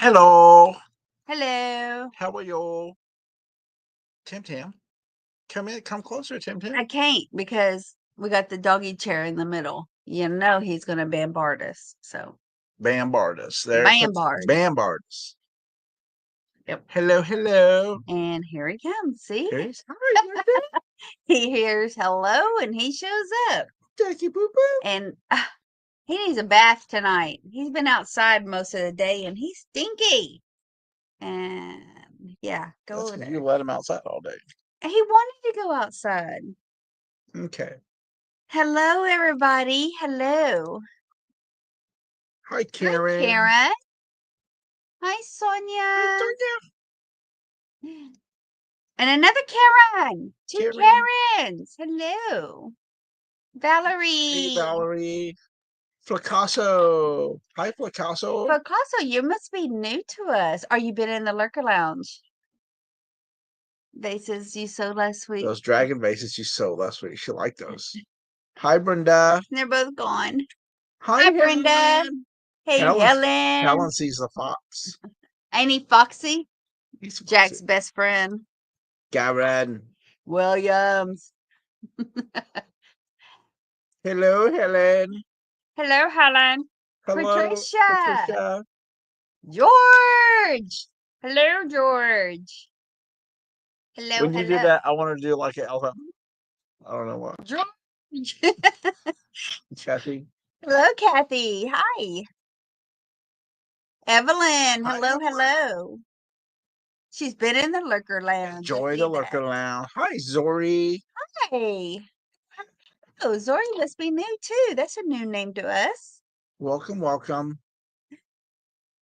Hello. Hello. How are you? Tim Tam. Come in. Come closer, Tim I Tam. can't because we got the doggy chair in the middle. You know he's going to bombard us. So, Bambardus. There it comes. bombard. Bambardus. Yep. Hello, hello. And here he comes. See? Here's hi, He hears hello and he shows up. Jackie Boo Boo. And he needs a bath tonight. He's been outside most of the day and he's stinky. And yeah, go That's over because there. you let him outside all day. He wanted to go outside. Okay. Hello, everybody. Hello. Hi, Hi, Karen. Karen. Hi, Hi, Sonia. Sonia. And another Karen. Two Karen. Karens. Hello. Hey, Valerie. Valerie. Flacasso. Hi, Flacasso. Picasso, you must be new to us. Are you been in the Lurker Lounge? Vases you sold last week. Those dragon vases you sold last week. She liked those. Hi, Brenda. They're both gone. Hi, Brenda. Helen. Hey, Helen. Helen sees the fox. Ain't he foxy? He's Jack's foxy. best friend. Garen. Williams. Hello, Helen. Hello, Helen. Hello, Patricia. George. Hello, George. Hello, When you do that, I want to do like an elephant. I don't know what. George. Kathy. Hello, Kathy. Hi. Evelyn. Hi, Hello, Evelyn. hello. She's been in the Lurker Lounge. Enjoy the Lurker Lounge. Hi, Zori. Hi. Oh, Zori must be new too. That's a new name to us. Welcome, welcome.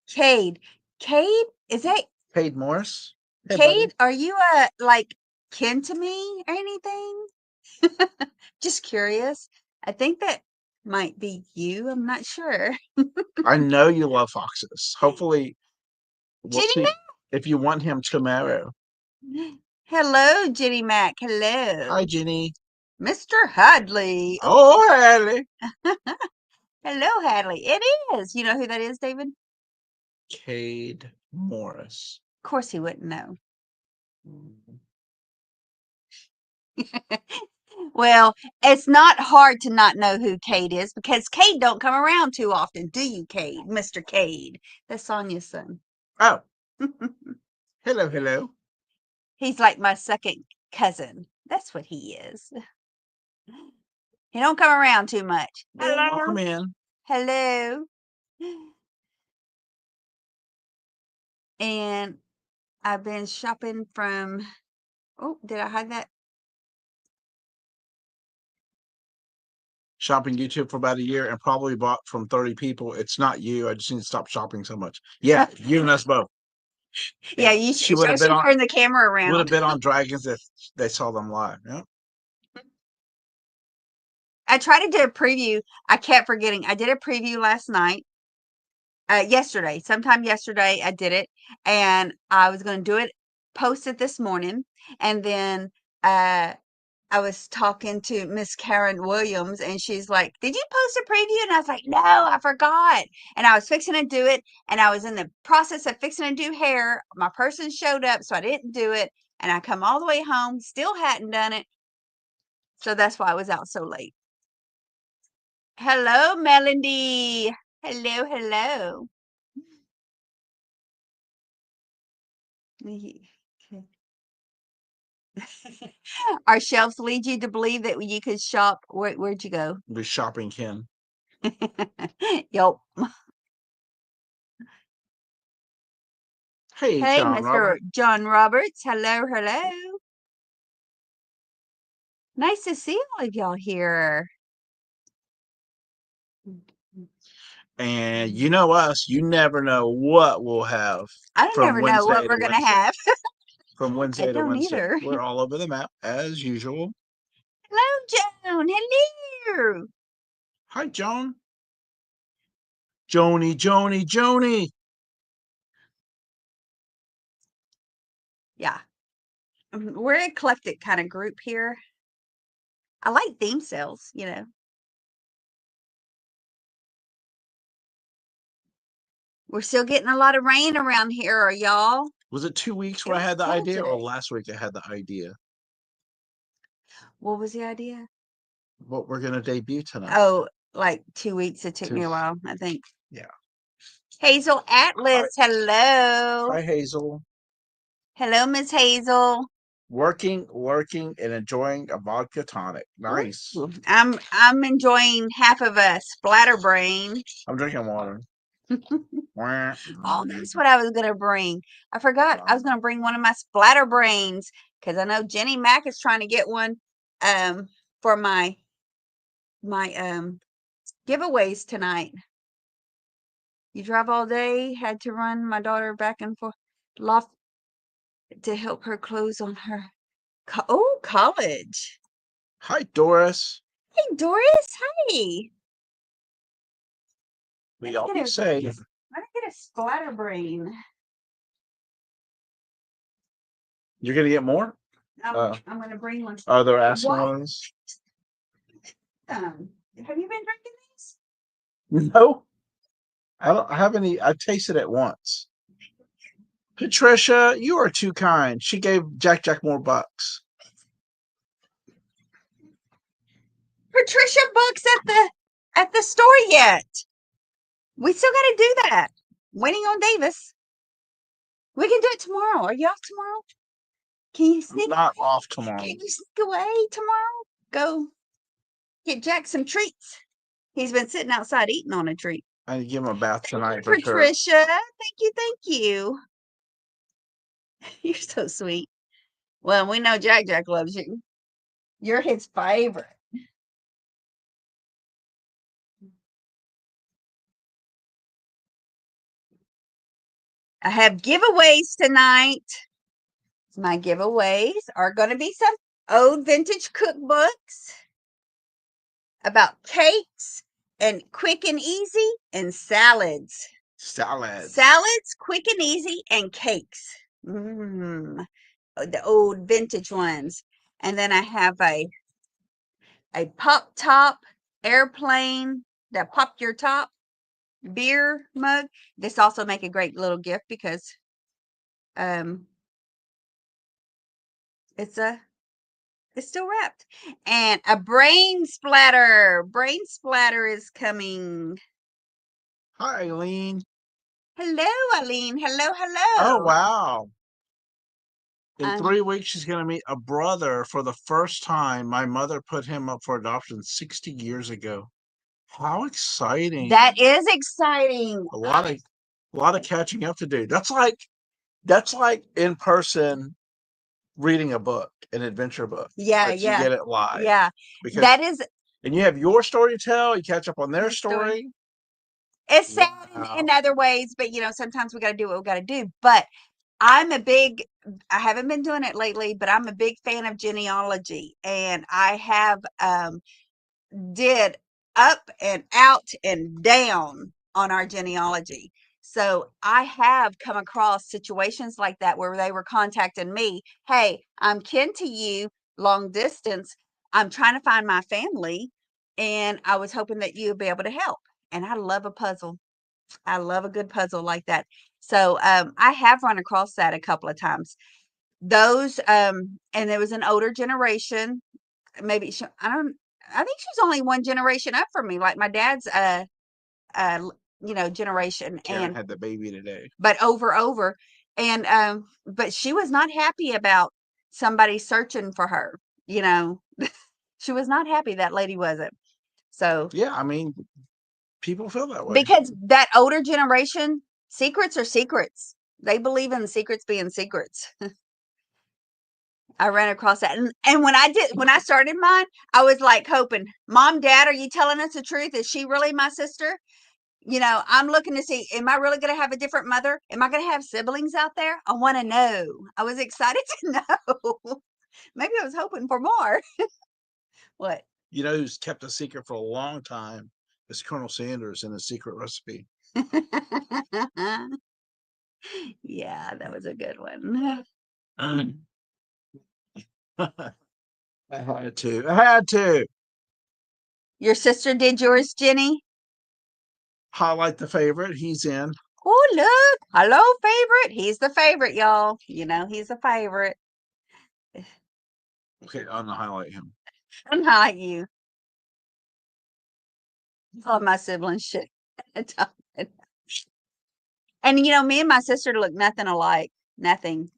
Cade. Cade? Is that Cade Morris. Hey, Cade? buddy. Are you like kin to me or anything? Just curious. I think that might be you. I'm not sure. I know you love foxes. Hopefully, we'll Jenny see if you want him tomorrow. Mac. Hello, Jenny Mac. Hello. Hi, Jenny. Mr. Hadley. Oh, Haley. Hello, Hadley. It is. You know who that is, David? Cade Morris. Of course he wouldn't know. Well, it's not hard to not know who Cade is because Cade don't come around too often, do you, Cade? Mr. Cade. That's Sonia's son. Oh, hello, hello. He's like my second cousin. That's what he is. He don't come around too much. Welcome in. Hello. And I've been shopping from, oh, did I hide that? Shopping YouTube for about a year and probably bought from 30 people. It's not you. I just need to stop shopping so much. Yeah, you and us both. Yeah, you She would have been on. turn the camera Would have around. been on Dragons if they saw them live. Yeah. I tried to do a preview. I kept forgetting. I did a preview last night. Sometime yesterday, I did it, and I was going to do it, post it this morning, and then I was talking to Miss Karen Williams, and she's like, "Did you post a preview?" And I was like, "No, I forgot." And I was fixing to do it, and I was in the process of fixing to do hair. My person showed up, so I didn't do it, and I come all the way home, still hadn't done it, so that's why I was out so late. Hello, Melody. Hello, hello. Our shelves lead you to believe that you could shop. Where'd you go? Be shopping Ken. Yep. Hey, Hey, John Mr. Robert. John Roberts. Hello, hello. Nice to see all of y'all here. And you know us. You never know what we'll have. I don't never know what we're to gonna have. From I Wednesday to don't Wednesday. either. We're all over the map as usual. Hello, Joan. Hello. Hi, Joan. Joni, Joni, Joni. Yeah. We're an eclectic kind of group here. I like theme sales, you know. We're still getting a lot of rain around here, are y'all? Was it 2 weeks It where I was had the cold idea, or today. last week I had the idea? What was the idea? What we're gonna debut tonight. Oh, like 2 weeks. It took me a 2 while, I think. Yeah. Hazel Atlas, hello. Hi, Hazel. Hello, Miss Hazel. Working, and enjoying a vodka tonic. Nice. Ooh, I'm enjoying half of a splatterbrain. I'm drinking water. Oh, that's what I was gonna bring. I forgot. I was gonna bring one of my splatterbrains because I know Jenny Mac is trying to get one for my giveaways tonight. You drive all day, had to run my daughter back and forth loft to help her close on her college. Hi, Doris. Hey, Doris. Hey. We all be safe. Let me get a splatterbrain. You're gonna get more? I'm gonna bring one. Are there asking What? ones? Have you been drinking these? No. I don't have any. I tasted it once. Patricia, you are too kind. She gave Jack more bucks. Patricia books at the store yet. We still got to do that. Waiting on Davis. We can do it tomorrow. Are you off tomorrow? Can you sneak? Not off tomorrow. Can you sneak away tomorrow? Go get Jack some treats. He's been sitting outside eating on a treat. I need to give him a bath tonight for Patricia, sure. thank you. You're so sweet. Well, we know Jack loves you. You're his favorite. I have giveaways tonight. My giveaways are going to be some old vintage cookbooks about cakes and quick and easy and salads. Salads, quick and easy, and cakes. The old vintage ones. And then I have a pop top airplane that pop your top beer mug. This also make a great little gift because it's still wrapped. And a brain splatter. Brain splatter is coming. Hi, Eileen. Hello, Eileen. Hello. Oh, wow. In 3 weeks, she's going to meet a brother for the first time. My mother put him up for adoption 60 years ago. How exciting. That is exciting. A lot of catching up to do. That's like in person reading a book, an adventure book. Yeah, but you get it live. Yeah. Because that is and you have your story to tell, you catch up on their story. It's sad in other ways, but sometimes we got to do what we got to do. But I haven't been doing it lately, but I'm a big fan of genealogy, and I have did up and out and down on our genealogy. So I have come across situations like that where they were contacting me. Hey, I'm kin to you long distance. I'm trying to find my family, and I was hoping that you would be able to help. And I love a puzzle. I love a good puzzle like that. So I have run across that a couple of times. Those and there was an older generation. Maybe I think she's only one generation up from me, like my dad's generation. Karen had the baby today. But over. And but she was not happy about somebody searching for her, She was not happy, that lady wasn't. So yeah, I mean, people feel that way. Because that older generation, secrets are secrets. They believe in secrets being secrets. I ran across that. And when I started mine, I was like hoping, Mom, Dad, are you telling us the truth? Is she really my sister? I'm looking to see, am I really going to have a different mother? Am I going to have siblings out there? I want to know. I was excited to know. Maybe I was hoping for more. What? You know who's kept a secret for a long time is Colonel Sanders and his secret recipe. Yeah, that was a good one. I had to. Your sister did yours, Jenny? Highlight the favorite. He's in. Oh, look. Hello, favorite. He's the favorite, y'all. You know, he's the favorite. Okay, I'm gonna highlight him. Unlike you. All my siblings shit. And you know, me and my sister look nothing alike. Nothing.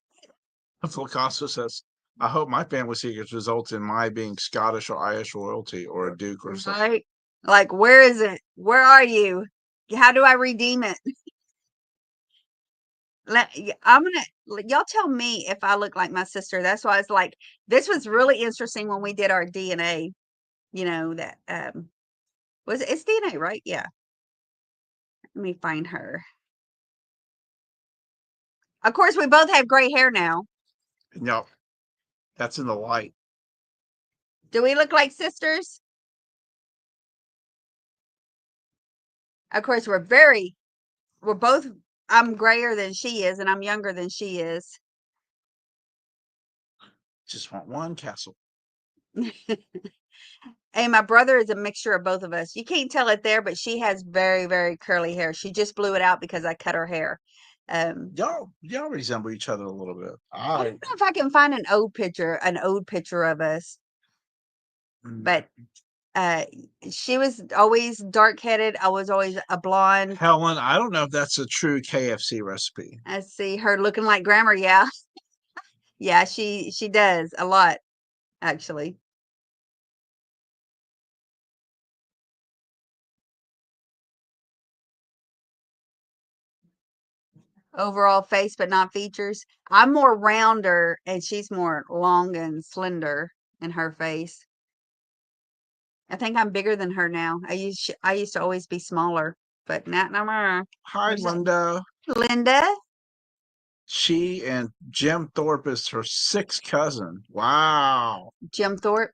Picasso says, I hope my family secrets result in my being Scottish or Irish royalty or a duke or something. Right? Like, where is it? Where are you? How do I redeem it? I'm gonna y'all tell me if I look like my sister. That's why it's like this was really interesting when we did our DNA. You know that it's DNA, right? Yeah. Let me find her. Of course, we both have gray hair now. No, that's in the light. Do we look like sisters? Of course, we're both, I'm grayer than she is, and I'm younger than she is. Just want one castle. And my brother is a mixture of both of us. You can't tell it there, but she has very, very curly hair. She just blew it out because I cut her hair. Y'all resemble each other a little bit. I don't know if I can find an old picture of us. But she was always dark-headed. I was always a blonde. Helen, I don't know if that's a true KFC recipe. I see her looking like grandma. Yeah. Yeah, she does a lot, actually. Overall face, but not features. I'm more rounder and she's more long and slender in her face. I think I'm bigger than her now. I used to always be smaller, but not no more. Hi, Linda. Linda? She and Jim Thorpe is her sixth cousin. Wow. Jim Thorpe?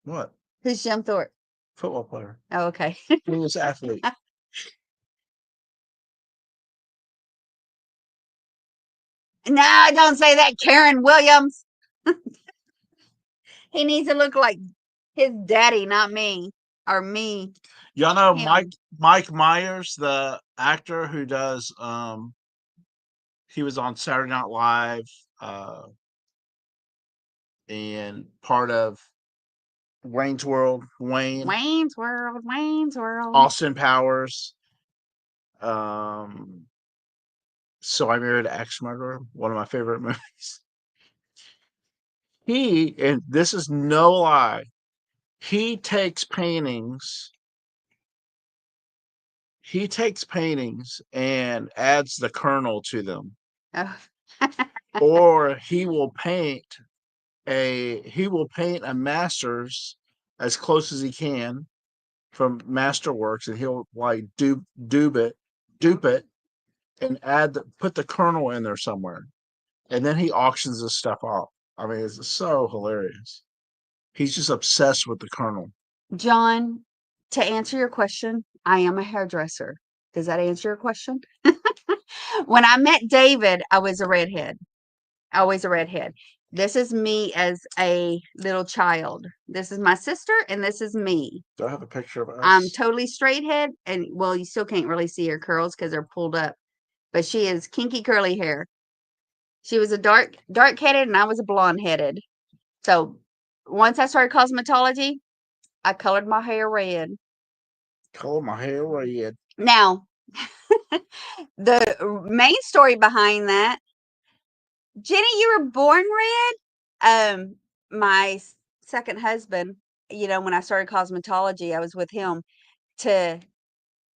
What? Who's Jim Thorpe? Football player. Oh, okay. Famous athlete. No, don't say that, Karen Williams. He needs to look like his daddy, not me. Or me. Y'all know Him. Mike Myers, the actor who does he was on Saturday Night Live and part of Wayne's World. Wayne's World, Wayne's World. Austin Powers. So I Married an Axe Murderer, one of my favorite movies. And this is no lie, he takes paintings and adds the kernel to them. Oh. Or he will paint a master's as close as he can from Masterworks, and he'll like dupe it and put the kernel in there somewhere, and then he auctions this stuff off. I mean, it's so hilarious. He's just obsessed with the kernel. John, to answer your question, I am a hairdresser. Does that answer your question? When I met David, I was a redhead. Always a redhead. This is me as a little child. This is my sister, and this is me. Do I have a picture of us? I'm totally straight head, and well, you still can't really see her curls because they're pulled up. But she is kinky curly hair. She was a dark-headed, and I was a blonde-headed. So once I started cosmetology, I colored my hair red. Color my hair red. Now, the main story behind that, Jenny, you were born red. My second husband, you know, when I started cosmetology, I was with him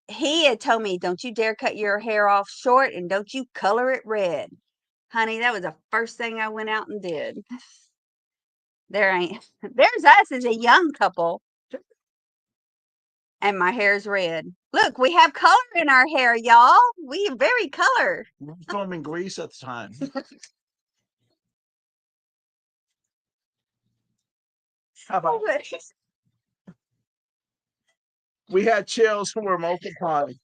he had told me, don't you dare cut your hair off short and don't you color it red. Honey, that was the first thing I went out and did. There's us as a young couple. And my hair's red. Look, we have color in our hair, y'all. We are very color. We were filming Grease at the time. How about we had chills who were multiplying.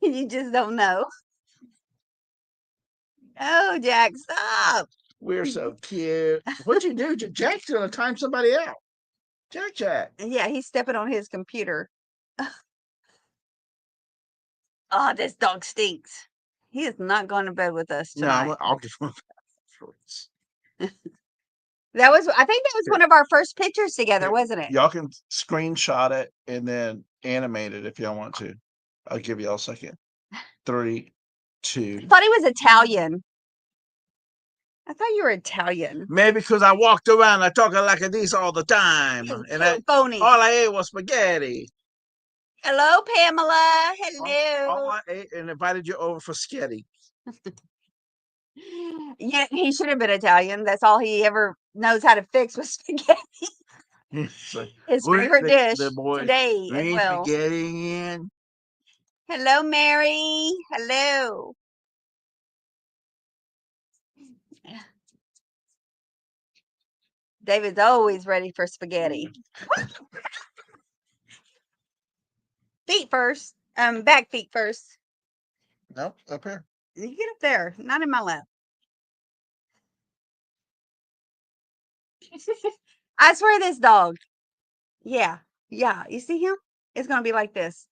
You just don't know. Oh, Jack, stop. We're so cute. What'd you do? Jack's gonna time somebody out. Jack. Yeah, he's stepping on his computer. Oh, this dog stinks. He is not going to bed with us No, tonight. I'll give him shorts. I think that was one of our first pictures together, wasn't it? Y'all can screenshot it and then animate it if y'all want to. I'll give y'all a second. 3, 2. I thought he was Italian. I thought you were Italian. Maybe because I walked around I talking like this all the time. And phony. all I ate was spaghetti. Hello, Pamela. All Hello. I ate and invited you over for sketty. Yeah, he should have been Italian. That's all he ever knows how to fix was spaghetti. His favorite dish today as well. Spaghetti in. Hello, Mary. Hello. David's always ready for spaghetti. Feet first. Back feet first. Nope, up here. You get up there, not in my lap. I swear this dog. Yeah. You see him? It's gonna be like this.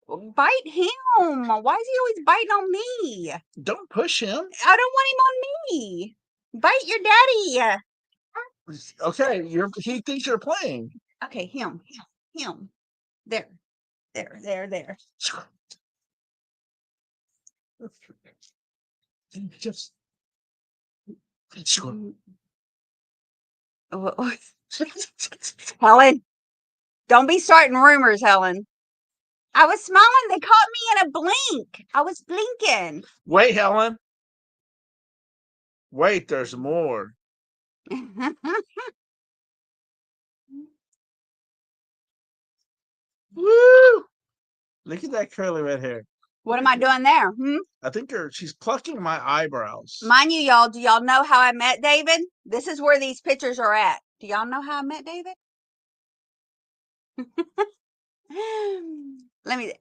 Bite him. Why is he always biting on me? Don't push him. I don't want him on me. Bite your daddy. Okay, he thinks you're playing. Okay, him. There. Just Helen, don't be starting rumors, Helen. I was smiling. They caught me in a blink. I was blinking. Wait, Helen. Wait, there's more. Woo! Look at that curly red hair. What am I doing there? I think she's plucking my eyebrows. Mind you, y'all, do y'all know how I met David? This is where these pictures are at. Do y'all know how I met David? Let me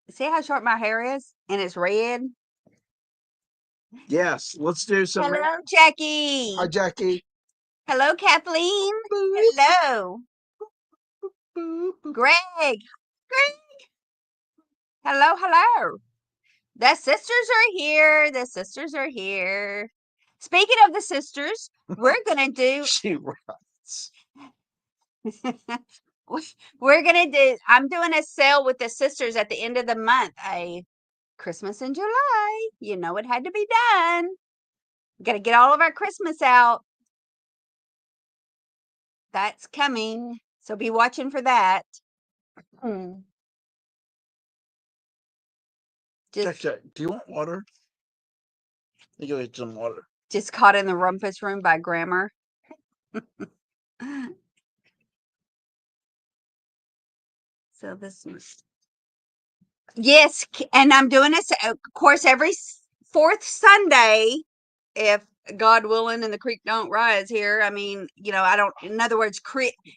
see how short my hair is, and it's red. Yes, let's do some. Hello, Jackie. Hi, Jackie. Hello, Kathleen. Hello, Greg. Hello. The sisters are here. Speaking of the sisters, we're gonna do. She writes. I'm doing a sale with the sisters at the end of the month. Christmas in July. You know it had to be done. Got to get all of our Christmas out. That's coming. So be watching for that. Check. Do you want water? You go get some water. Just caught in the rumpus room by grammar. So this was. Yes, and I'm doing this, of course, every fourth Sunday, if God willing and the creek don't rise here. I mean, in other words,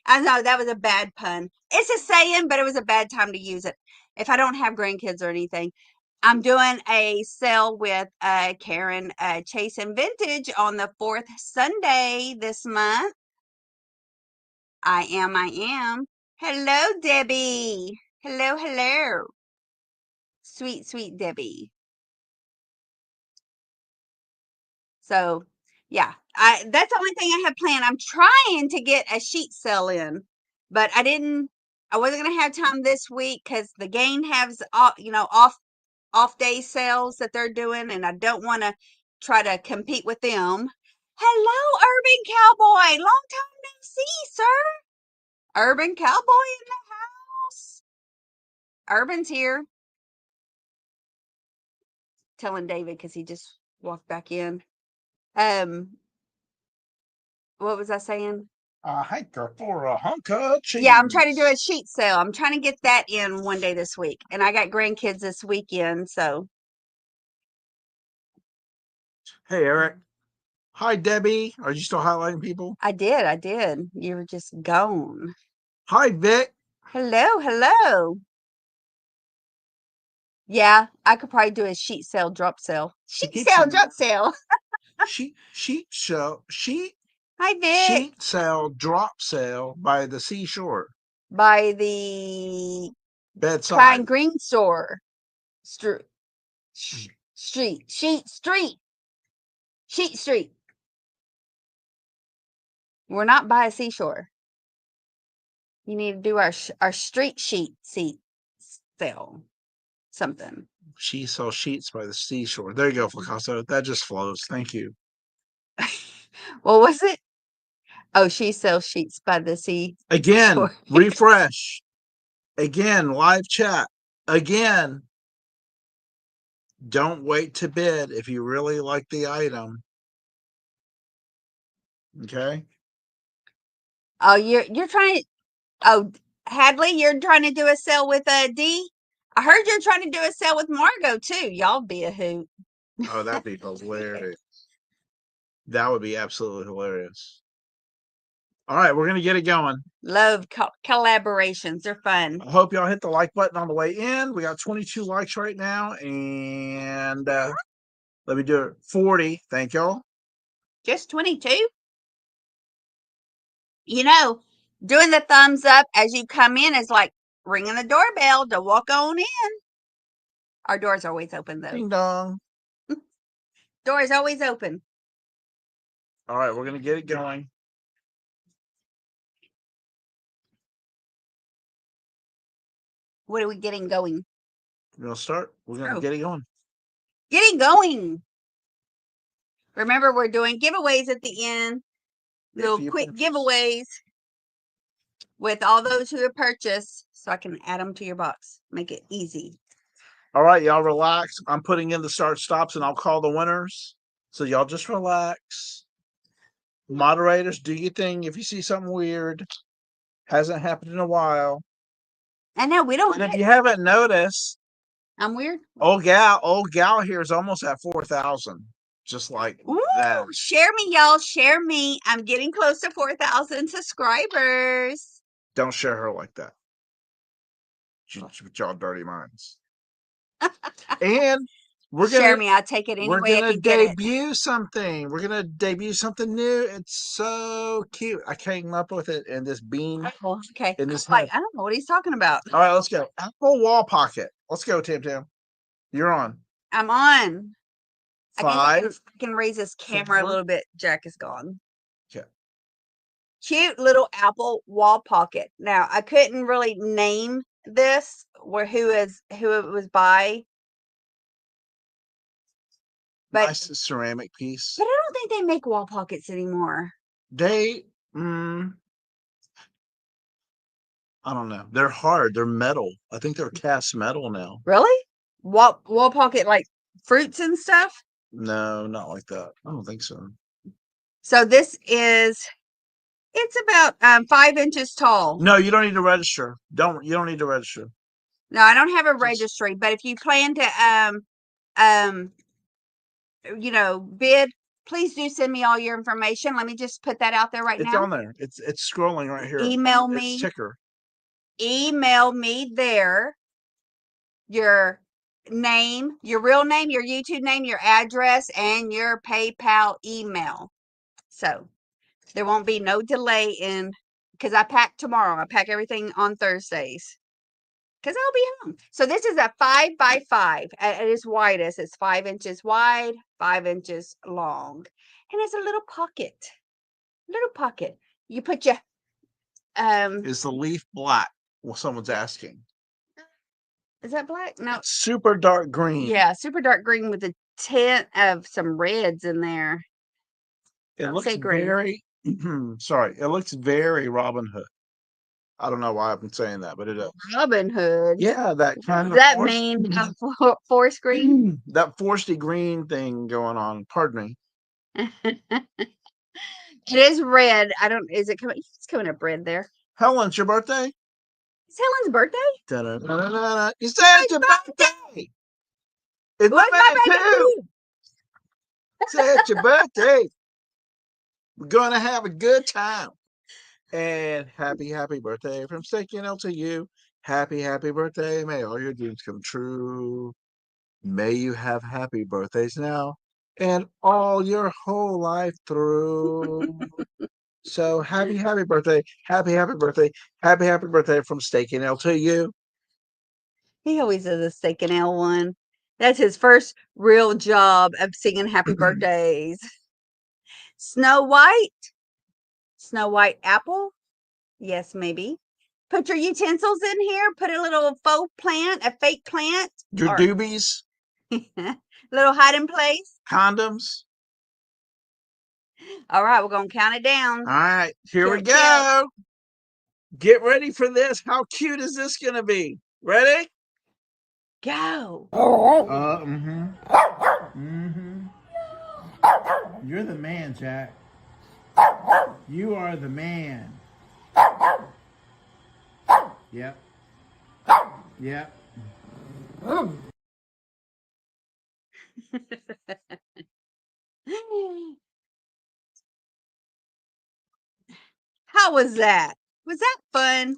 I know that was a bad pun. It's a saying, but it was a bad time to use it. If I don't have grandkids or anything, I'm doing a sale with Karen Chase and Vintage on the fourth Sunday this month. I am. Hello, Debbie. Hello. Sweet Debbie. So, yeah, that's the only thing I have planned. I'm trying to get a sheet sale in, but I wasn't going to have time this week because the Gain has, off day sales that they're doing, and I don't want to try to compete with them. Hello, Urban Cowboy. Long time no see, sir. Urban Cowboy in the house. Urban's here. Telling David because he just walked back in. What was I saying? A hiker for a hunk of cheese. Yeah, I'm trying to do a sheet sale. I'm trying to get that in one day this week. And I got grandkids this weekend, so. Hey, Eric. Hi, Debbie. Are you still highlighting people? I did. You were just gone. Hi, Vic. Hello. Yeah, I could probably do a sheet sale, drop sale. Drop sale. Sheet sale. Hi, Vic. Sheet sale, drop sale by the seashore. by the Bedside. Klein Green store. Sheet Street. We're not by a seashore. You need to do our street seat sale. Something. She sells sheets by the seashore. There you go, Picasso. That just flows. Thank you. What was it? Oh, she sells sheets by the sea. Again, Shore. refresh. Again, live chat. Again, don't wait to bid if you really like the item. Okay. Oh, you're trying to. Oh, Hadley, you're trying to do a sale with D. I heard you're trying to do a sale with Margot too. Y'all be a hoot. Oh, that'd be hilarious. That would be absolutely hilarious. All right, we're gonna get it going. Love collaborations. They're fun. I hope y'all hit the like button on the way in. We got 22 likes right now, and let me do it. 40. Thank y'all. Just 22. You know, doing the thumbs up as you come in is like ringing the doorbell to walk on in. Our door's always open though. Ding dong. Door is always open. All right, we're gonna get it going. What are we getting going? We're gonna start. We're gonna get it going. Getting going. Remember, we're doing giveaways at the end. Little quick giveaways with all those who have purchased, so I can add them to your box. Make it easy. All right, y'all relax. I'm putting in the start stops, and I'll call the winners. So y'all just relax. Moderators, do your thing. If you see something weird, hasn't happened in a while. I know we don't. And if you haven't noticed, I'm weird. Old gal here is almost at 4,000. Just like that. Share me, y'all. Share me. I'm getting close to 4,000 subscribers. Don't share her like that. Y'all dirty minds. And we're gonna share me. I'll take it anyway. We're gonna debut something. We're gonna debut something new. It's so cute. I came up with it in this bean. Oh, okay. In this I don't know what he's talking about. All right, let's go. Apple wall pocket. Let's go, Tam. You're on. I'm on. 5. I can raise this camera 4. a little bit. Jack is gone. Okay. Cute little apple wall pocket. Now I couldn't really name this who it was by. But Nice ceramic piece. But I don't think they make wall pockets anymore. They I don't know. They're hard. They're metal. I think they're cast metal now. Really? Wall pocket like fruits and stuff? No, not like that. I don't think so. So this is, it's about 5 inches tall. No, you don't need to register. You don't need to register. No, I don't have a registry, but if you plan to bid, please do send me all your information. Let me just put that out there right now. It's on there. It's scrolling right here. Email me. It's ticker. Email me there your name, your real name, your YouTube name, your address, and your PayPal email. So there won't be no delay because I pack tomorrow. I pack everything on Thursdays because I'll be home. So this is a 5 by 5 at its widest. It's 5 inches wide, 5 inches long, and it's a little pocket. You put your Is the leaf black? Well, someone's asking. Is that black? No. Super dark green. Yeah, super dark green with a tint of some reds in there. It looks very sorry. It looks very Robin Hood. I don't know why I've been saying that, but it is. Robin Hood. Yeah, that kind of. Does that mean forest green? That foresty green thing going on. Pardon me. It is red. Is it coming? It's coming up red there. Helen's your birthday? It's Helen's birthday? Da-da-da-da-da. You said it's your birthday. It's my birthday too. Say it's your birthday. We're gonna have a good time. And happy birthday from Sticky L to you. Happy birthday. May all your dreams come true. May you have happy birthdays now and all your whole life through. So happy birthday, happy birthday, happy birthday from Steak and Ale to you. He always does a steak and ale one. That's his first real job of singing happy birthdays. Snow White? Snow White apple? Yes, maybe. Put your utensils in here. Put a little faux plant, a fake plant. Your Or doobies, little hiding place. condoms. All right, we're going to count it down. All right, here we Count, go. count. Get ready for this. How cute is this going to be? Ready? Go. You're the man, Jack. You are the man. Yep. Yep. How was that? Was that fun?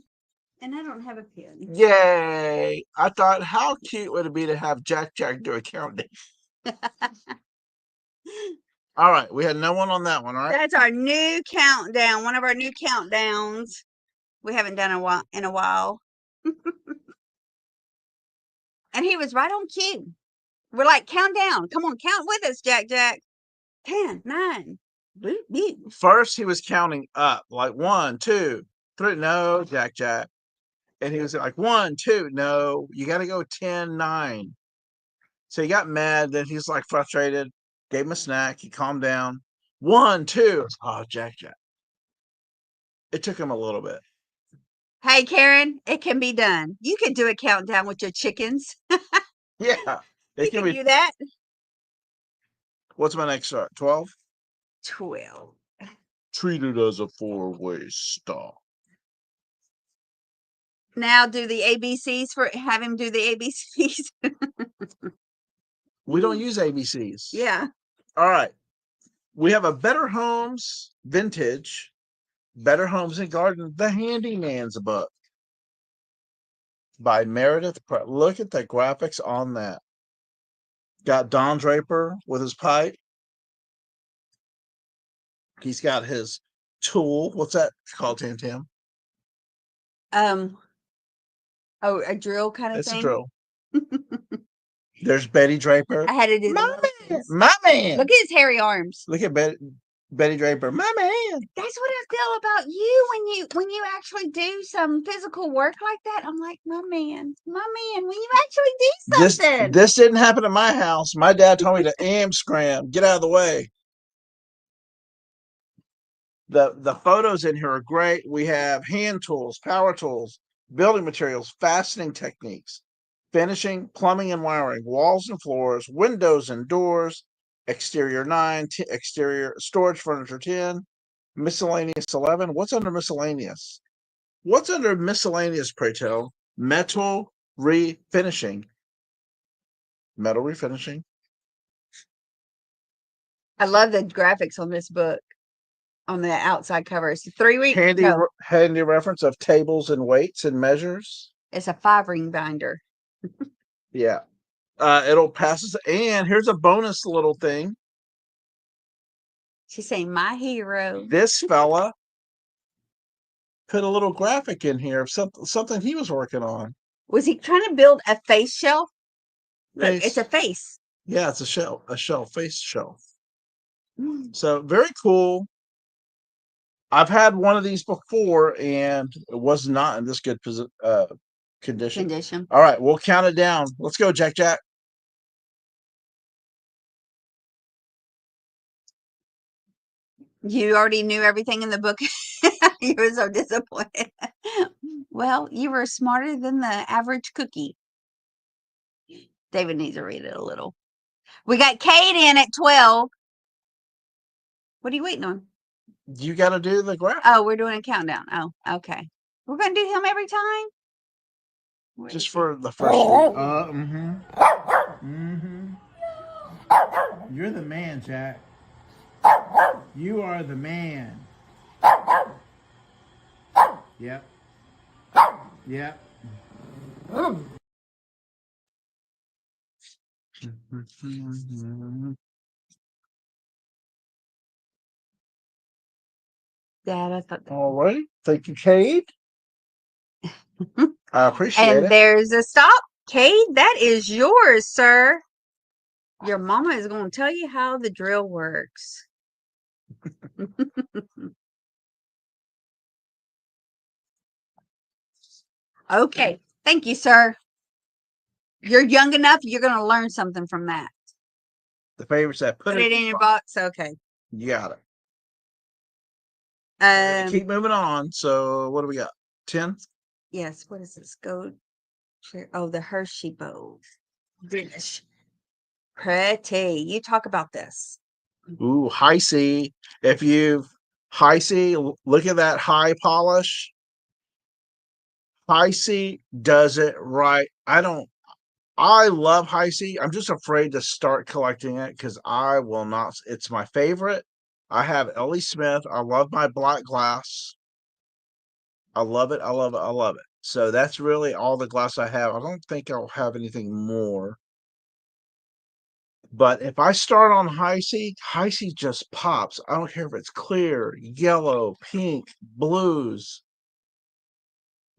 And I don't have a pen. Yay. I thought, how cute would it be to have Jack do a countdown? All right, we had no one on that one, all right? That's our new countdown, one of our new countdowns. We haven't done in a while. And he was right on cue. We're like, count down. Come on, count with us, Jack. 10, 9. Boop, boop. First, he was counting up, like 1, 2, 3. No, Jack. And he was like, 1, 2. No, you got to go 10, 9. So he got mad. Then he's like frustrated. Gave him a snack. He calmed down. 1, 2. Oh, Jack. It took him a little bit. Hey, Karen, it can be done. You can do a countdown with your chickens. Yeah. You can do that. What's my next start? 12? 12. Treat it as a 4-way stop. Now do the ABCs have him do the ABCs. We don't use ABCs. Yeah. All right. We have a Better Homes Vintage, Better Homes and Garden, The Handyman's book by Meredith. Look at the graphics on that. Got Don Draper with his pipe. He's got his tool. What's that called, Tim? Oh, a drill kind of It's thing. a drill. There's Betty Draper. I had to do my man. Look at his hairy arms. Look at Betty Draper. My man. That's what I feel about you when you actually do some physical work like that. I'm like, my man, when you actually do something. This didn't happen at my house. My dad told me to scram, get out of the way. The photos in here are great. We have hand tools, power tools, building materials, fastening techniques, finishing, plumbing and wiring, walls and floors, windows and doors, exterior 9, exterior storage furniture 10, miscellaneous 11. What's under miscellaneous? What's under miscellaneous, pray tell? Metal refinishing. Metal refinishing. I love the graphics on this book. On the outside cover, it's 3 weeks. Handy reference of tables and weights and measures. It's a 5-ring binder. Yeah. It'll pass us. And here's a bonus little thing. She's saying, my hero. This fella put a little graphic in here of something he was working on. Was he trying to build a face shelf? Look, it's a face. Yeah, it's a shelf, face shelf. So very cool. I've had one of these before, and it was not in this good condition. All right, we'll count it down. Let's go, Jack. You already knew everything in the book. You were so disappointed. Well, you were smarter than the average cookie. David needs to read it a little. We got Kate in at 12. What are you waiting on? You got to do the graph. Oh, we're doing a countdown. Oh, okay. We're going to do him every time? Just for the first You're the man, Jack. You are the man. Yep. Yep. Dad, I thought. All right. Thank you, Cade. I appreciate And it. there's a stop. Cade, that is yours, sir. Your mama is going to tell you how the drill works. Okay. Thank you, sir. You're young enough. You're going to learn something from that. The favors that Put it in your box. Okay. You got it. We're gonna keep moving on. So what do we got? 10? Yes. What is this? Go. Oh, the Hershey bowl. Goodness. Pretty. You talk about this. Ooh, high C. If you've high C, look at that high polish. High C does it right. I love high C. I'm just afraid to start collecting it because I will not. It's my favorite. I have Ellie Smith. I love my black glass. I love it. I love it. I love it. So that's really all the glass I have. I don't think I'll have anything more. But if I start on high C just pops. I don't care if it's clear, yellow, pink, blues.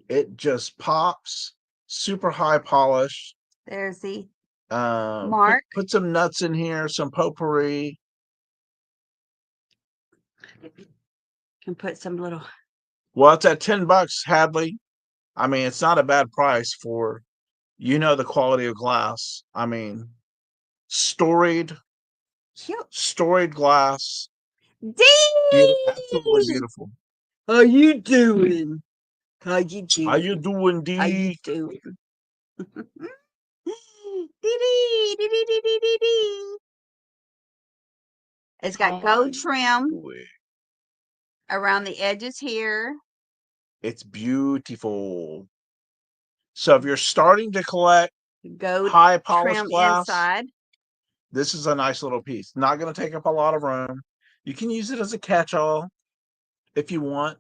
It just pops. Super high polish. There's the mark. Put some nuts in here, some potpourri. Can put some little. Well, it's at $10, Hadley. I mean, it's not a bad price for, the quality of glass. I mean, storied glass. Absolutely beautiful. How you doing? How you doing? How you doing, D? How you doing? It's got gold trim around the edges here. It's beautiful. So if you're starting to collect gold high polished trim glass, inside. This is a nice little piece. Not going to take up a lot of room. You can use it as a catch-all if you want.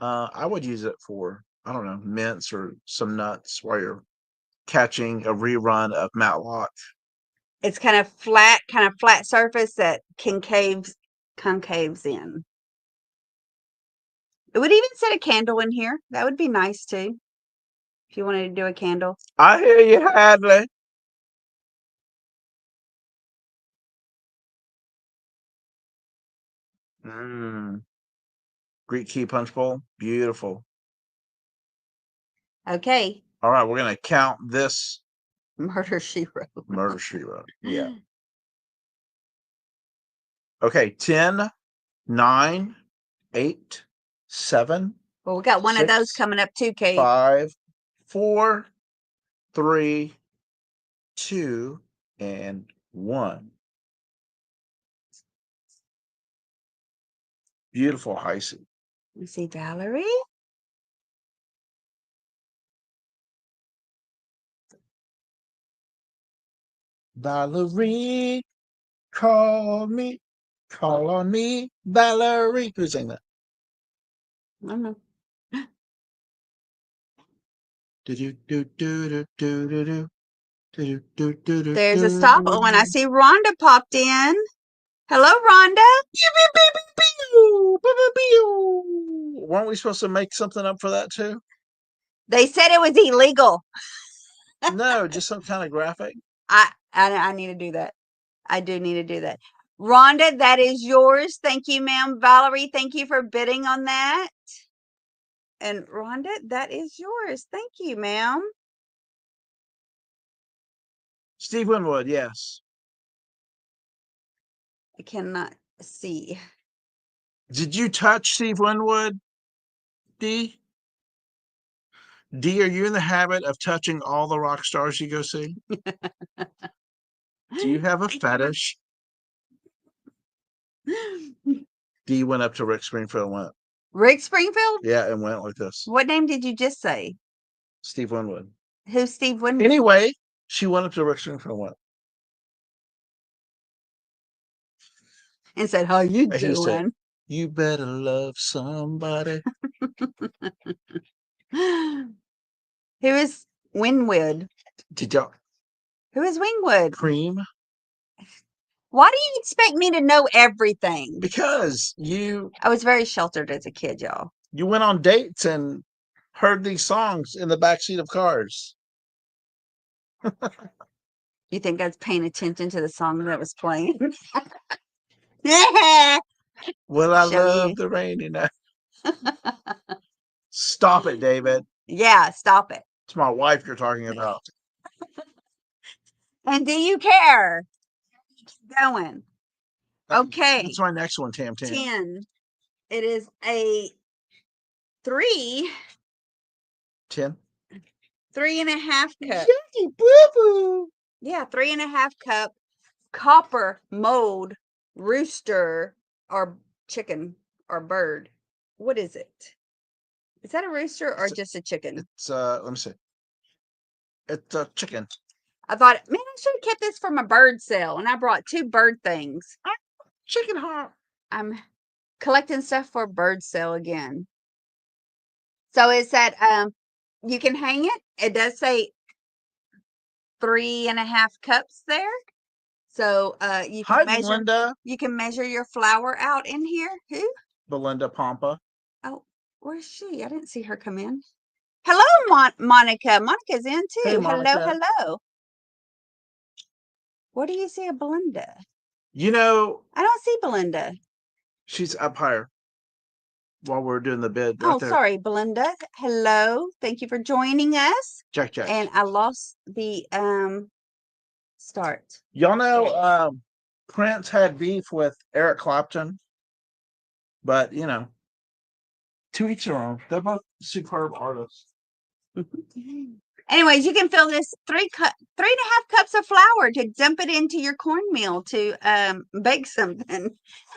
I would use it for, I don't know, mints or some nuts while you're catching a rerun of Matlock. It's kind of flat surface that concaves in. It would even set a candle in here. That would be nice too. If you wanted to do a candle. I hear you, Hadley. Greek key punch bowl. Beautiful. Okay. All right, we're going to count this. Murder, She Wrote. Murder, She Wrote. Yeah. Okay, 10, 9, 8, 7. Well, we got one 6, of those coming up too, Kate. 5, 4, 3, 2, and 1. Beautiful high C. You see Valerie? Valerie, call on me, Valerie. Who sang that? I don't know. There's a stop. Oh, and I see Rhonda popped in. Hello, Rhonda. Weren't we supposed to make something up for that too? They said it was illegal. No, just some kind of graphic. I need to do that. I do need to do that. Rhonda, that is yours. Thank you, ma'am. Valerie, thank you for bidding on that. And Rhonda, that is yours. Thank you, ma'am. Steve Winwood, yes. I cannot see. Did you touch Steve Winwood, D? D, are you in the habit of touching all the rock stars you go see? Do you have a fetish? D went up to Rick Springfield and went. Rick Springfield? Yeah, and went like this. What name did you just say? Steve Winwood. Who's Steve Winwood? Anyway, she went up to Rick Springfield and went. And said, how you doing? He said, you better love somebody. Who is Winwood? Did y'all? Who is Winwood? Cream. Why do you expect me to know everything? Because you I was very sheltered as a kid, y'all. went on dates and heard these songs in the backseat of cars. You think I was paying attention to the song that was playing? Well, I Show love you. the rainy night. Stop it, David. Yeah, stop it. It's my wife you're talking about. And do you care? Going. Okay. What's my next one, Tam? 10. It is a 3. 10. 3.5 cup. Yay, boo-boo. Yeah, 3.5 cup copper mold rooster or chicken or bird. What is it? Is that a rooster or just a chicken? It's let me see. It's a chicken. I thought, man, I should have kept this from a bird sale, and I brought 2 bird things. Chicken heart. I'm collecting stuff for bird sale again. So it's that you can hang it. It does say 3.5 cups there. So you can Hi, measure. Belinda. You can measure your flour out in here. Who? Belinda Pompa. Oh, where's she? I didn't see her come in. Hello, Monica. Monica's in too. Hey, Monica. Hello. Where do you see a Belinda? You know, I don't see Belinda. she's up higher while we're doing the bid. Right Oh, there. sorry, Belinda. Hello. Thank you for joining us. Jack. And I lost the start. Y'all know Prince had beef with Eric Clapton, but you know, to each their own. They're both superb artists. Anyways, you can fill this 3.5 cups of flour to dump it into your cornmeal to bake something.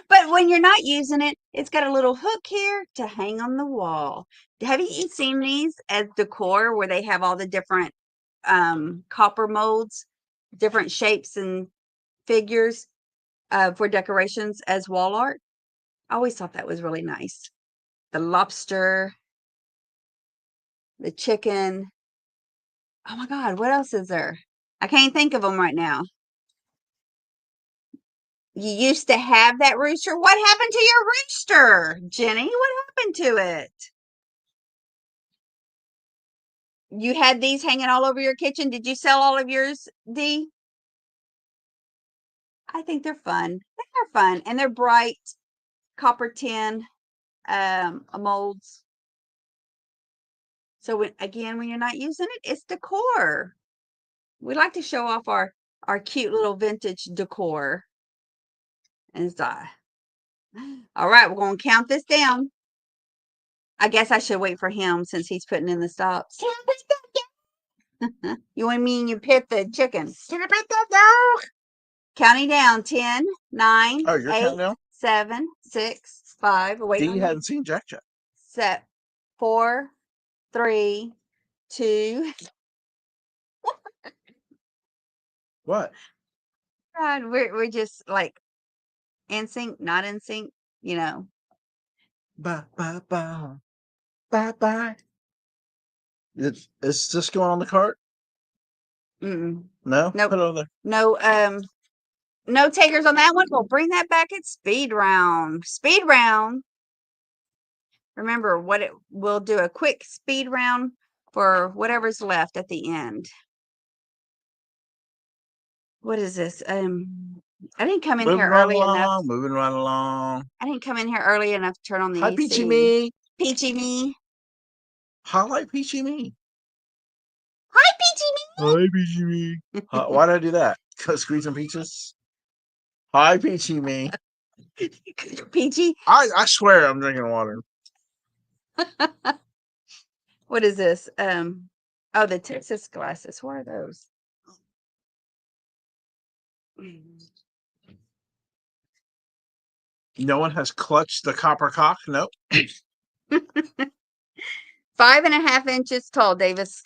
But when you're not using it, it's got a little hook here to hang on the wall. Have you seen these as decor where they have all the different copper molds, different shapes and figures for decorations as wall art? I always thought that was really nice. The lobster, the chicken. Oh my God, what else is there? I can't think of them right now. You used to have that rooster. What happened to your rooster, Jenny? What happened to it? You had these hanging all over your kitchen. Did you sell all of yours, Dee? I think they're fun. They're fun. And they're bright copper tin molds. So when you're not using it, it's decor. We like to show off our cute little vintage decor. And all right, we're going to count this down. I guess I should wait for him since he's putting in the stops. You want me and you pit the chicken? Can I pet that dog? Counting down 10, 9, Oh, you're 8, counting down? 7, 6, 5. Wait, Dee hadn't seen Jack yet. set 4, 3, 2. What? God, we're just like in sync, not in sync, you know. Bye. Is this going on the cart? Mm-mm. No? Nope. Put it over there. No takers on that one. We'll bring that back at speed round. Speed round. Remember we'll do a quick speed round for whatever's left at the end. What is this? I didn't come in here early enough. Moving right along. I didn't come in here early enough to turn on the Hi, AC. Peachy Me. Peachy Me. Highlight Peachy Me. Hi, Peachy Me. Hi, Peachy Me. Why did I do that? Because squeeze some peaches? Hi, Peachy Me. Peachy. I swear I'm drinking water. What is this? Oh, the Texas glasses. What are those? No one has clutched the copper cock? Nope. 5.5 inches tall, Davis.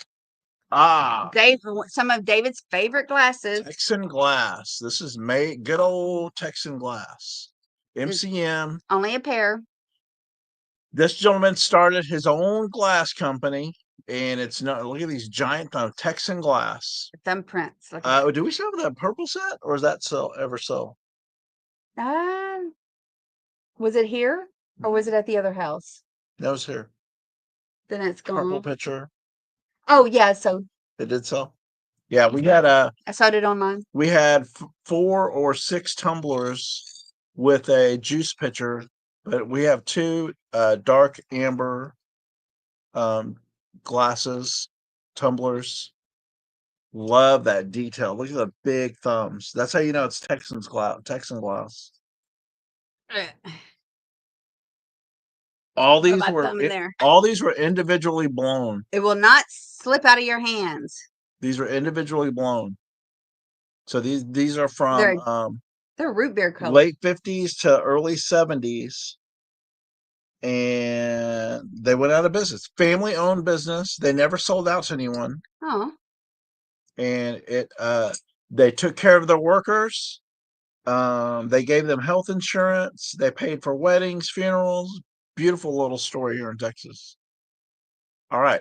Dave, Some of David's favorite glasses. Texan glass. This is good old Texan glass. MCM. Only a pair. This gentleman started his own glass company, and it's not. Look at these giant Texan glass. Thumbprints. Do we still have that purple set, or is that ever so? Was it here or was it at the other house? That was here. Then it's Purple gone. picture. Oh yeah, so It did sell. Yeah, we had I saw it online. we had 4 or 6 tumblers with a juice pitcher, but we have 2 dark amber glasses, tumblers. Love that detail. Look at the big thumbs. That's how you know it's Texan glass. All Put these my were thumb in there. all these were individually blown. It will not slip out of your hands. These were individually blown. So these are from They're root beer color. late 50s to early 70s, and they went out of business. Family owned business. They never sold out to anyone. Oh. And they took care of their workers. They gave them health insurance. They paid for weddings, funerals. Beautiful little story here in Texas. All right.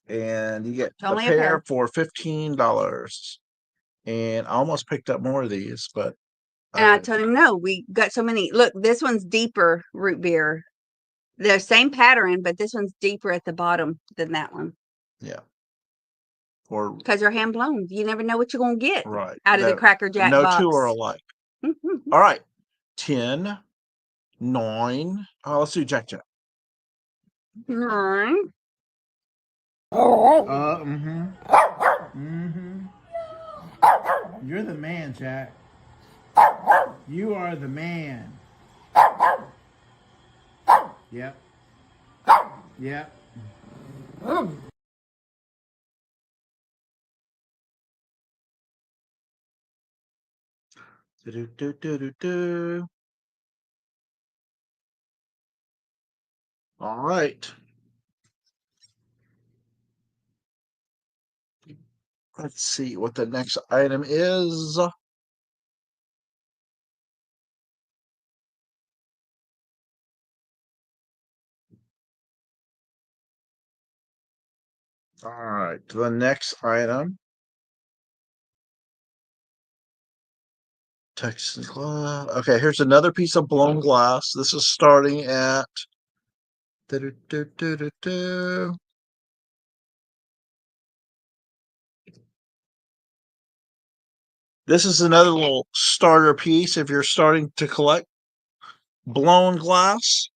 And you get a Only a pair pair. for $15. And I almost picked up more of these, but And I told him, no, we got so many. Look, this one's deeper root beer. The same pattern, but this one's deeper at the bottom than that one. Yeah. Or because they're hand blown. You never know what you're gonna get right out of the Cracker Jack no box. 2 are alike. All right. 10, 9. Oh, let's do Jack Jack. 9. You're the man, Jack. You are the man. Yep. Yep. Do. All right. Let's see what the next item is. All right, the next item. Texas glass. Okay, here's another piece of blown glass. This is starting at This is another little starter piece if you're starting to collect blown glass.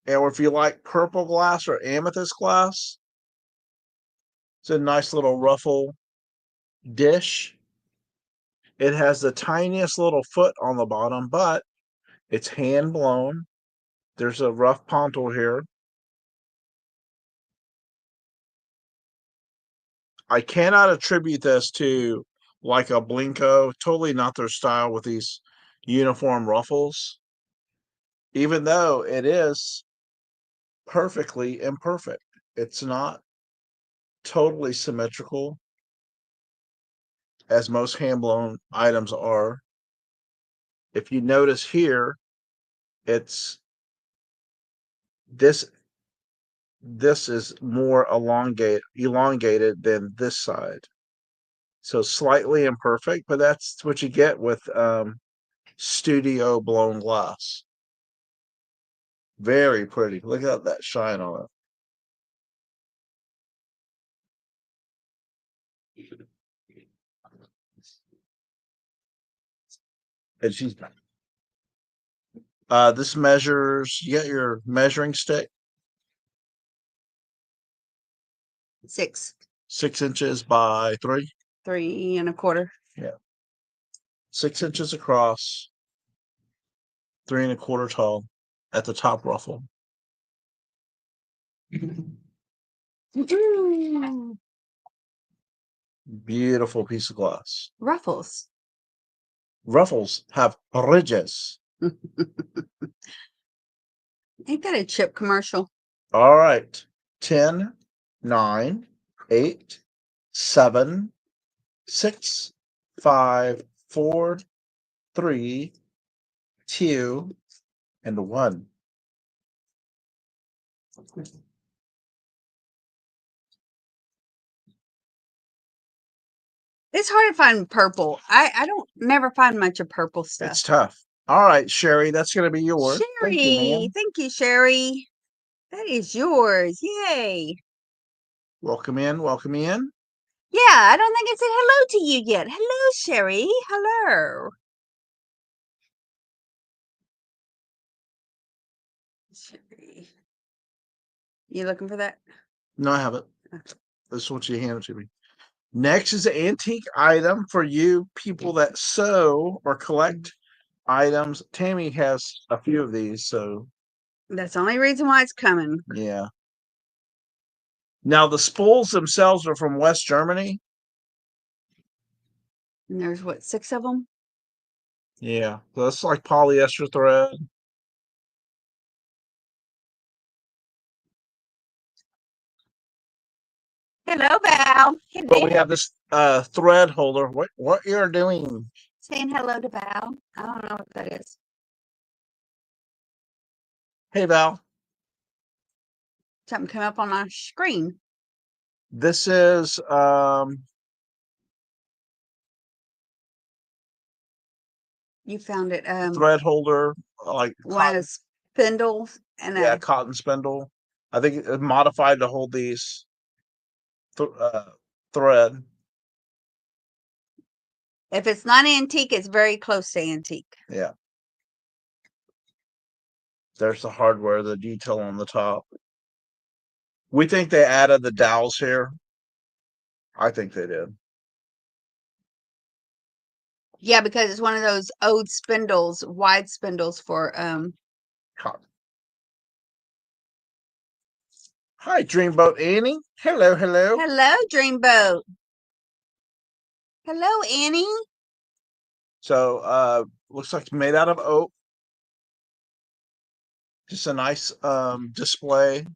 Or if you like purple glass or amethyst glass. It's a nice little ruffle dish. It has the tiniest little foot on the bottom, but it's hand blown. There's a rough pontal here. I cannot attribute this to like a Blinko. Totally not their style with these uniform ruffles. Even though it is perfectly imperfect. It's not totally symmetrical as most hand-blown items are. If you notice here, it's this is more elongated than this side. So slightly imperfect, but that's what you get with studio blown glass. Very pretty. Look at that shine on it. And she's this measures, you got your measuring stick. 6. 6 inches by 3. 3 1/4. Yeah. 6 inches across, 3 1/4 tall at the top ruffle. Beautiful piece of glass. Ruffles. Ruffles have ridges. Ain't that a chip commercial? All right. 10, 9, 8, 7, 6, 5, 4, 3, 2, and 1. It's hard to find purple. I don't never find much of purple stuff. It's tough. All right, Sherry, that's going to be yours. Thank you, Sherry, ma'am. thank you, Sherry. That is yours. Yay. Welcome in. Welcome in. Yeah, I don't think I said hello to you yet. Hello, Sherry. Hello. Sherry. You looking for that? No, I haven't. Okay. This is what you handed to me. Next is an antique item for you people that sew or collect items. Tammy has a few of these, so That's the only reason why it's coming. yeah. Now the spools themselves are from West Germany. And there's what, 6 of them? Yeah, so that's like polyester thread. Hello, Val. Hey, But we Val. have this thread holder. What you're doing? Saying hello to Val. I don't know what that is. Hey Val. Something come up on my screen. This is You found it. thread holder, like One of spindles and yeah, a. cotton spindle. I think it's modified to hold these thread. If it's not antique, it's very close to antique. Yeah. There's the hardware, the detail on the top. We think they added the dowels here. I think they did. Yeah, because it's one of those old spindles, wide spindles for Cotton. Hi, Dreamboat Annie. Hello, hello. Hello, Dreamboat. Hello, Annie. So looks like it's made out of oak. Just a nice display.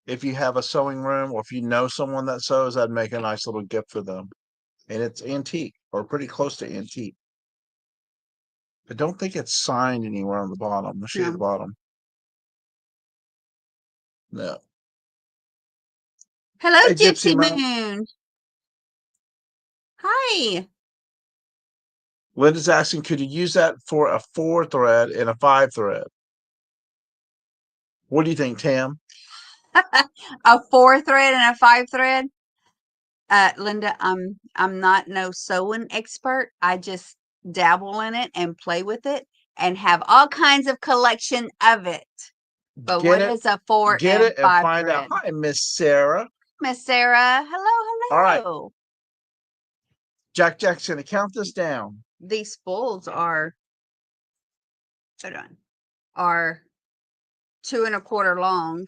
If you have a sewing room or if you know someone that sews, that'd make a nice little gift for them. And it's antique or pretty close to antique. I don't think it's signed anywhere on the bottom. Let's see at the bottom. No. Hello, Hey, Gypsy Gypsy Moon. Hi. Linda's asking, could you use that for a 4 thread and a 5 thread? What do you think, Tam? A 4 thread and a 5 thread. Linda, I'm not no sewing expert. I just dabble in it and play with it and have all kinds of collection of it. But Get what it, is a 4 get and it, and 5 find out. thread? Hi, Miss Sarah. Miss Sarah. Hello, All right, hello. Jack's gonna count this down. These spools are, hold on, are 2 1/4 long.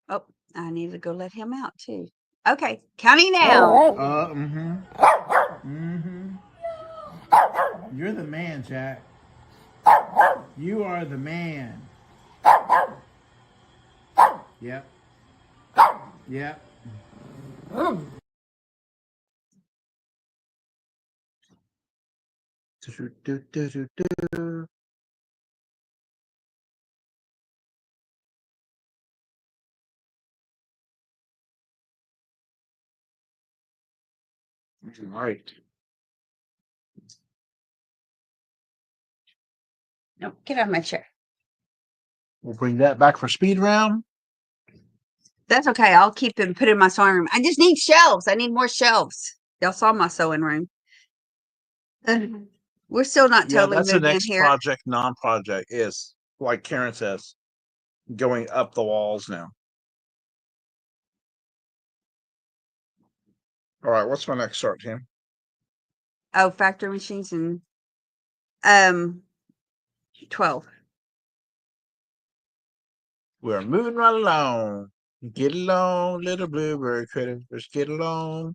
Oh, I need to go let him out too. Okay, counting now. You're the man, Jack. You are the man. Yep. Yep. Right. No, get out of my chair. We'll bring that back for speed round. That's okay. I'll keep them put in my sewing room. I just need shelves. I need more shelves. Y'all saw my sewing room. We're still not Yeah, totally that's the moved in next here. project, non-project is, like Karen says, going up the walls now. All right, what's my next start, Tim? Oh, factory machines and 12. We're moving right along. Get along, little bluebird critter. Just get along.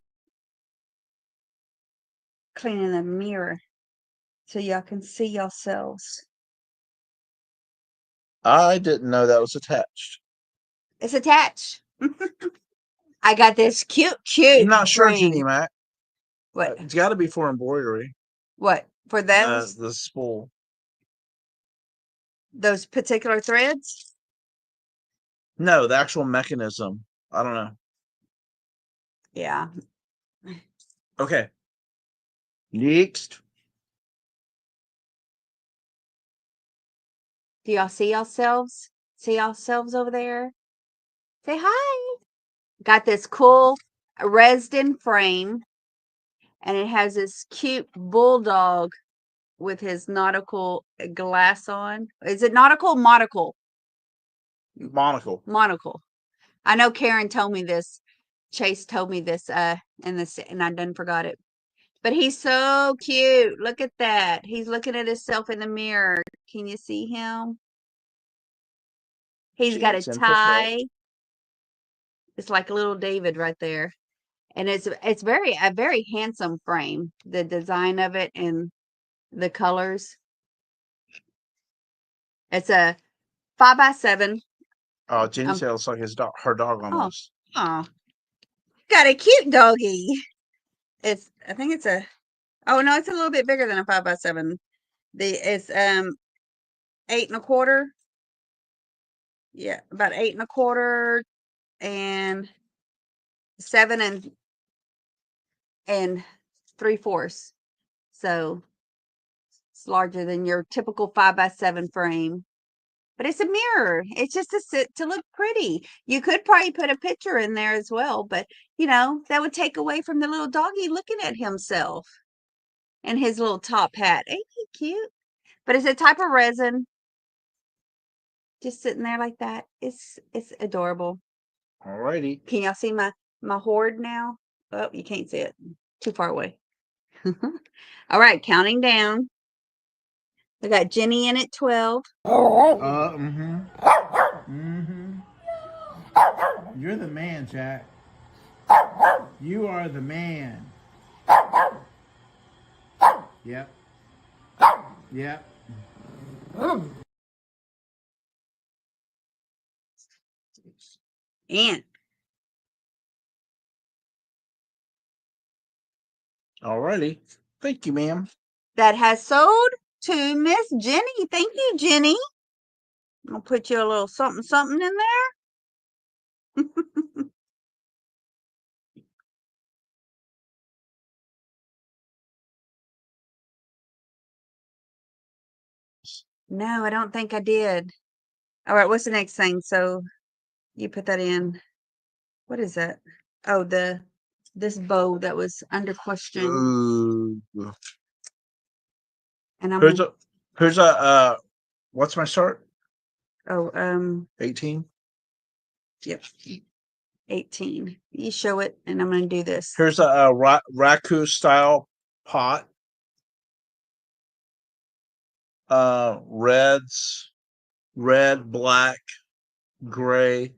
Cleaning the mirror so y'all can see yourselves. I didn't know that was attached. It's attached. I got this cute I'm not sure, ring. Jenny Mac. What? It's got to be for embroidery. What? For those? The spool. Those particular threads? No, the actual mechanism. I don't know. Yeah. Okay. Next. Do y'all see yourselves? See yourselves over there? Say hi. Got this cool resin frame, and it has this cute bulldog with his nautical glass on. Is it nautical? Monocle. Monocle. Monocle. I know Karen told me this. Chase told me this and I done forgot it. But he's so cute. Look at that. He's looking at himself in the mirror. Can you see him? He's got a tie. It's like little David right there. And it's a very handsome frame. The design of it and the colors. It's a 5x7. Oh, Jenny said it looks like her dog Oh, almost. oh, got a cute doggy. I think it's oh no, it's a little bit bigger than a 5x7. It's 8 1/4. Yeah, about 8 1/4 and 7 3/4. So it's larger than your typical 5x7 frame. But it's a mirror. It's just to look pretty. You could probably put a picture in there as well, but that would take away from the little doggy looking at himself and his little top hat. Ain't he cute? But it's a type of resin. Just sitting there like that. It's adorable. Alrighty. Can y'all see my hoard now? Oh, you can't see it. Too far away. All right, counting down. I got Jenny in at 12. You're the man, Jack. You are the man. Yep. Yep. And Alrighty. Thank you, ma'am. that has sold to Miss Jenny. Thank you, Jenny. I'll put you a little something something in there. No, I don't think I did. All right, what's the next thing? So you put that in. What is that? Oh, this bow that was under question. Ooh. And I'm Here's a what's my start? 18. Yep. 18. You show it, and I'm going to do this. Here's a raku style pot. Reds, red, black, gray.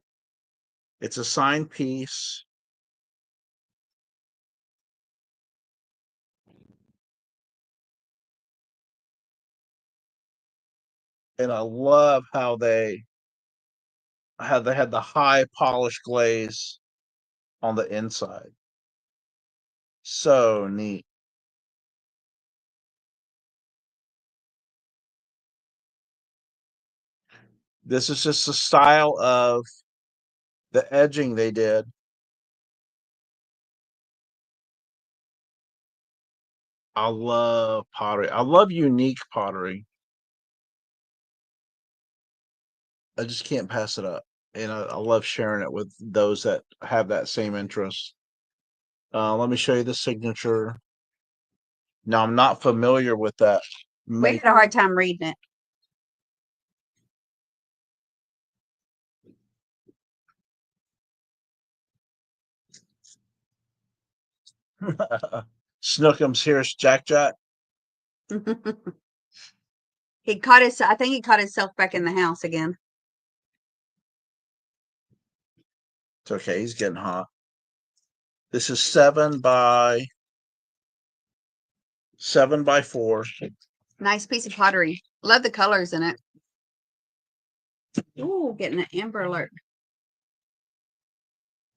It's a signed piece. And I love how they had the high polished glaze on the inside. So neat. This is just the style of the edging they did. I love pottery. I love unique pottery. I just can't pass it up. And I love sharing it with those that have that same interest. Let me show you the signature. Now, I'm not familiar with that. We had a hard time reading it. Snookums, here's Jack Jack. I think he caught himself back in the house again. It's okay, he's getting hot. This is 7x4. Nice piece of pottery. Love the colors in it. Ooh, getting an amber alert.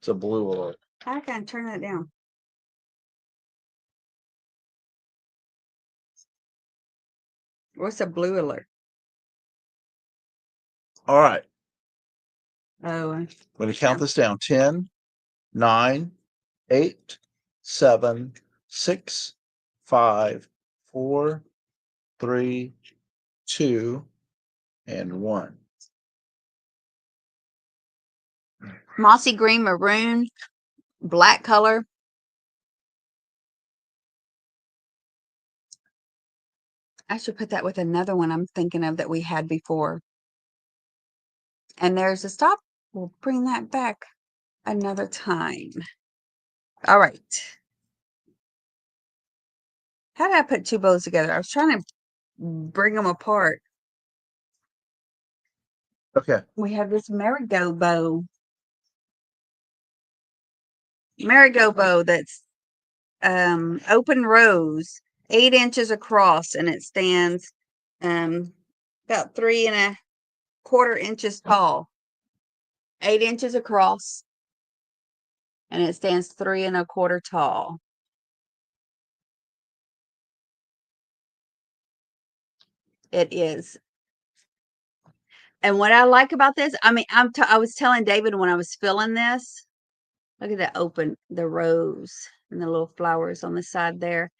It's a blue alert. How can I turn that down? What's a blue alert? All right. Oh, I'm going to count this down. 10, 9, 8, 7, 6, 5, 4, 3, 2, and 1. Mossy green, maroon, black color. I should put that with another one I'm thinking of that we had before. And there's a stop. We'll bring that back another time. All right. How did I put two bows together? I was trying to bring them apart. Okay. We have this marigold bow. Marigold bow that's open rose, 8 inches across, and it stands about 3¼ inches tall. 8 inches across, and it stands 3¼ tall. It is. And what I like about this, I mean, I was telling David when I was filling this, look at the rose and the little flowers on the side there.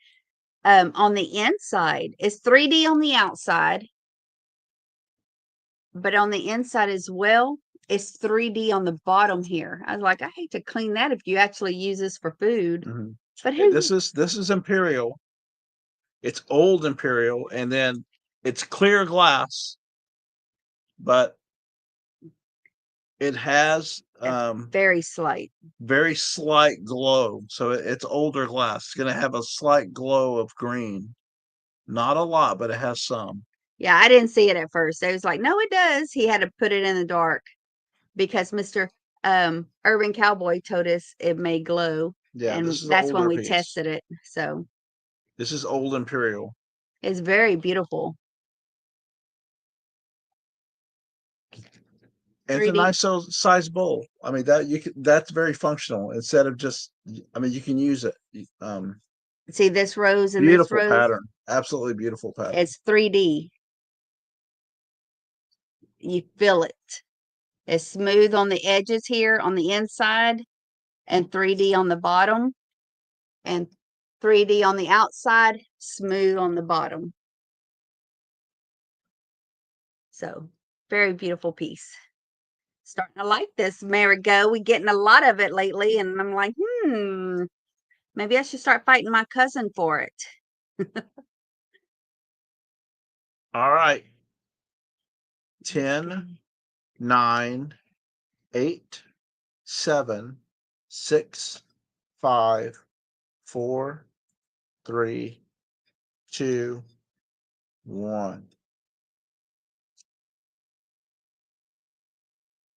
On the inside, it's 3D on the outside, but on the inside as well, it's 3D on the bottom here. I was like, I hate to clean that if you actually use this for food. But This is Imperial. It's old Imperial, and then it's clear glass, but it has very slight glow. So it's older glass. It's going to have a slight glow of green. Not a lot, but it has some. Yeah, I didn't see it at first. I was like, no, it does. He had to put it in the dark because Mr. Urban Cowboy told us it may glow. Yeah, and this is that's an when older we piece. tested it. So this is old Imperial. It's very beautiful. And it's a 3D. nice size bowl. I mean, that's very functional instead of just, I mean, you can use it. See this rose and this Beautiful rose? pattern. Absolutely beautiful pattern. It's 3D. You feel it. It's smooth on the edges here on the inside and 3D on the bottom and 3D on the outside, smooth on the bottom. So very beautiful piece. Starting to like this marigold. We're getting a lot of it lately, and I'm like, maybe I should start fighting my cousin for it. All right. 10, 9, 8, 7, 6, 5, 4, 3, 2, 1.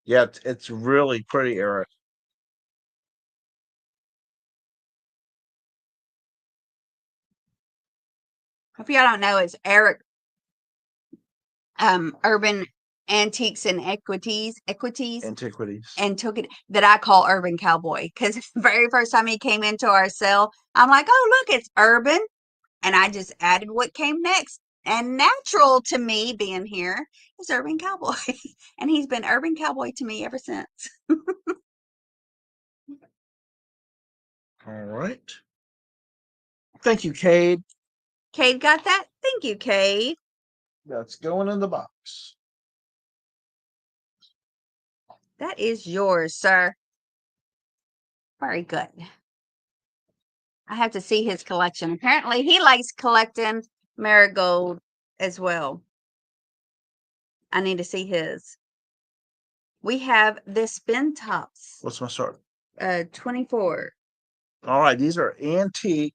Yeah, it's really pretty, Eric. If y'all don't know, it's Eric Urban Antiques and Antiquities and took it that I call Urban Cowboy, because the very first time he came into our cell, I'm like, oh look, it's Urban, and I just added what came next. And natural to me being here is Urban Cowboy, and he's been Urban Cowboy to me ever since. All right. Thank you, Cade. Cade got that? Thank you, Cade. That's going in the box. That is yours, sir. Very good. I have to see his collection. Apparently, he likes collecting marigold as well. I need to see his. We have the spin tops. What's my start? 24. All right, these are antique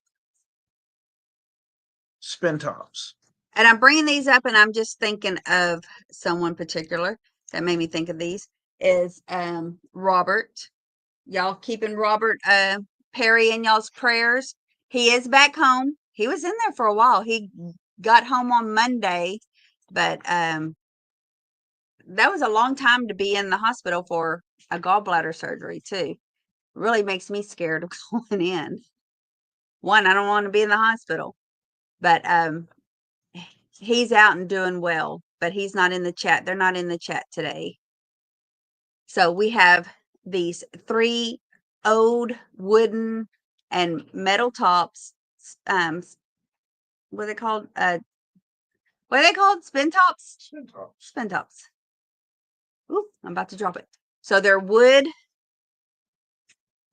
spin tops. And I'm bringing these up, and I'm just thinking of someone particular that made me think of these. Is Robert. Y'all keeping Robert Perry in y'all's prayers. He is back home. He was in there for a while. He got home on Monday, but that was a long time to be in the hospital for a gallbladder surgery too. Really makes me scared of going in. One, I don't want to be in the hospital, but he's out and doing well, but he's not in the chat. They're not in the chat today. So we have these 3 old wooden and metal tops. What are they called? What are they called? Spin tops? Spin tops. Spin tops. Ooh, I'm about to drop it. So they're wood,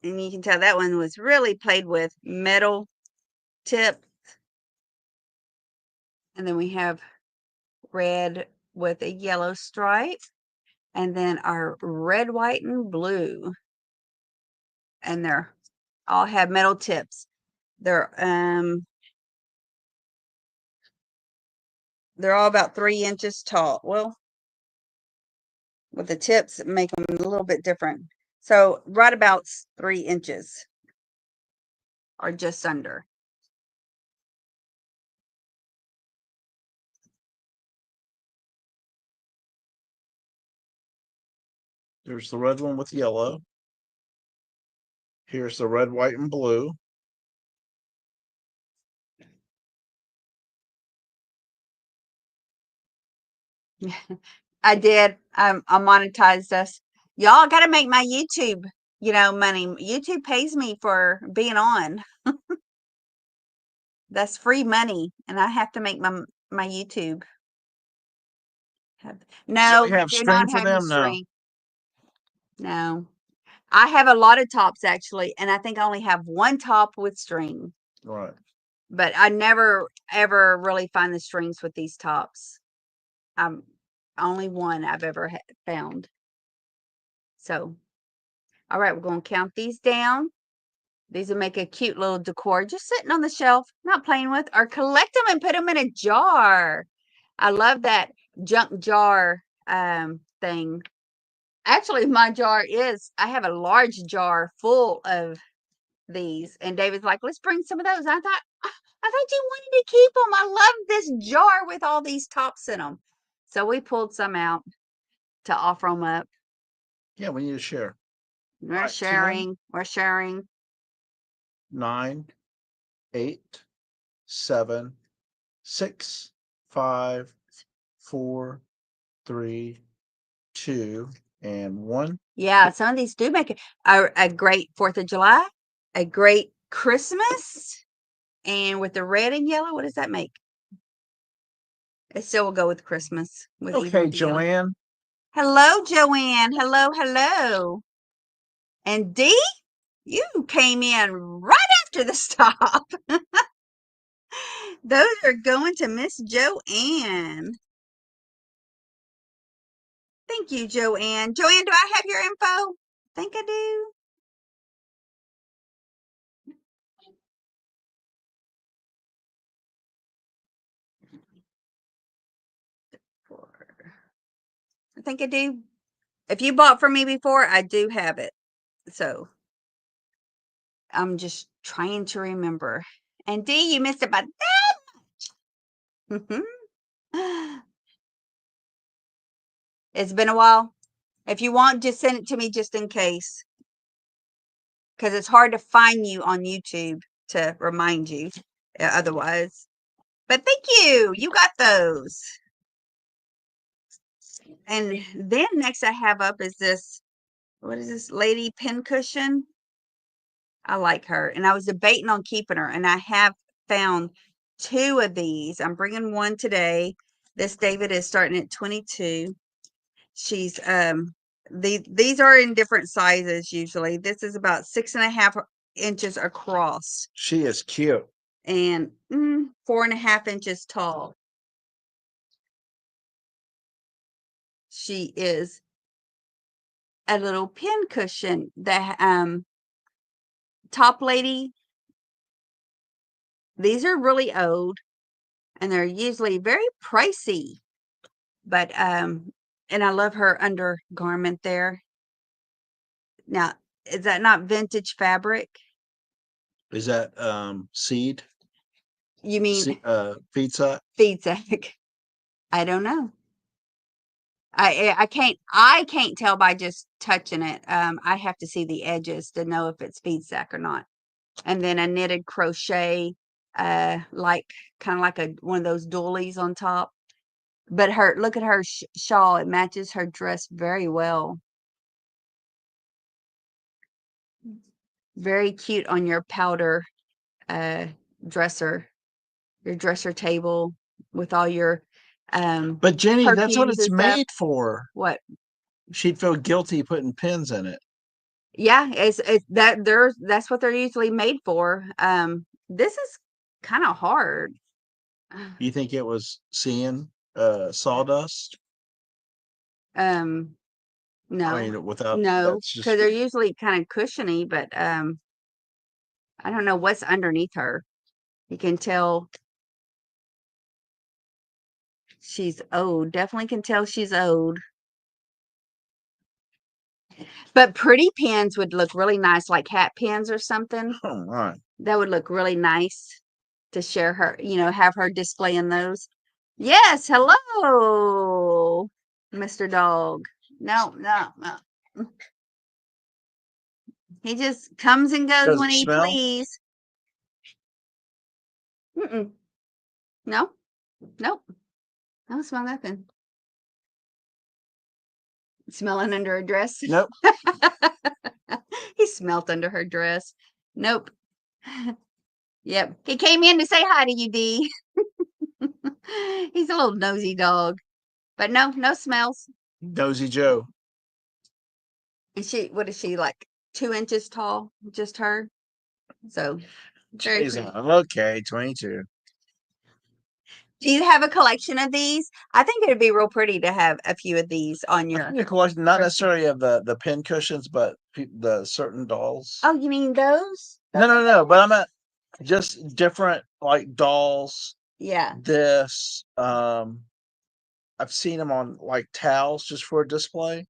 and you can tell that one was really played with, metal tip. And then we have red with a yellow stripe, and then our red, white, and blue. And they're all have metal tips. They're all about 3 inches tall. Well, with the tips make them a little bit different. So right about 3 inches or just under. There's the red one with yellow. Here's the red, white, and blue. I did. I monetized us. Y'all got to make my YouTube, money. YouTube pays me for being on. That's free money, and I have to make my YouTube. No, So we have do string not for have the them? No. string. No. I have a lot of tops actually, and I think I only have one top with string. Right. But I never ever really find the strings with these tops. Only one I've ever found. So, all right, we're going to count these down. These will make a cute little decor just sitting on the shelf, not playing with, or collect them and put them in a jar. I love that junk jar thing. Actually, my jar I have a large jar full of these. And David's like, let's bring some of those. I thought you wanted to keep them. I love this jar with all these tops in them. So we pulled some out to offer them up. Yeah, we need to share. We're Right, sharing. 10, We're sharing. 9, 8, 7, 6, 5, 4, 3, 2, and 1. Yeah, some of these do make a great 4th of July, a great Christmas. And with the red and yellow, what does that make? It still will go with Christmas. Even Okay, with the yellow. Joanne. Hello, Joanne. Hello, hello. And Dee, you came in right after the stop. Those are going to Miss Joanne. Thank you, Joanne. Joanne, do I have your info? I think I do. I think I do. If you bought from me before, I do have it. So I'm just trying to remember. And Dee, you missed it by that much. It's been a while. If you want, just send it to me just in case. Because it's hard to find you on YouTube to remind you otherwise. But thank you. You got those. And then next I have up is this, what is this lady pincushion? I like her. And I was debating on keeping her. And I have found 2 of these. I'm bringing one today. This David is starting at 22. She's these are in different sizes usually. This is about 6.5 inches across. She is cute. And 4.5 inches tall. She is a little pin cushion. The top lady, these are really old and they're usually very pricey. But and I love her undergarment there. Now, is that not vintage fabric? Is that seed? You mean Feed sack? feed sack? I don't know. I can't tell by just touching it. I have to see the edges to know if it's feed sack or not. And then a knitted crochet, like kind of like one of those doilies on top. But look at her shawl. It matches her dress very well. Very cute on your powder dresser, your dresser table with all your But Jenny, that's what perfumes it's and stuff. made for. What? She'd feel guilty putting pins in it. Yeah, it's that's what they're usually made for. This is kind of hard. You think it was seeing sawdust? Um, I no, mean, without no, that's because just they're usually kind of cushiony, but I don't know what's underneath her. You can tell she's old. Definitely can tell she's old. But pretty pins would look really nice, like hat pins or something. oh my. That would look really nice to share her, have her displaying those. Yes, hello, Mr. Dog. No, no, no. He just comes and goes Does when it he smell? please. Mm-mm. No, nope. I don't smell nothing. Smelling under her dress. Nope. He smelt under her dress. Nope. Yep. He came in to say hi to you, Dee. He's a little nosy dog. But no smells. Nosy Joe. And what is she, like 2 inches tall? Just her. So very Jeez, pretty. okay, 22. Do you have a collection of these? I think it'd be real pretty to have a few of these on I your. think a collection, not dresser. necessarily of the pin cushions, but the certain dolls. Oh, you mean those? No. But I'm at just different like dolls. Yeah. This, I've seen them on like towels just for a display,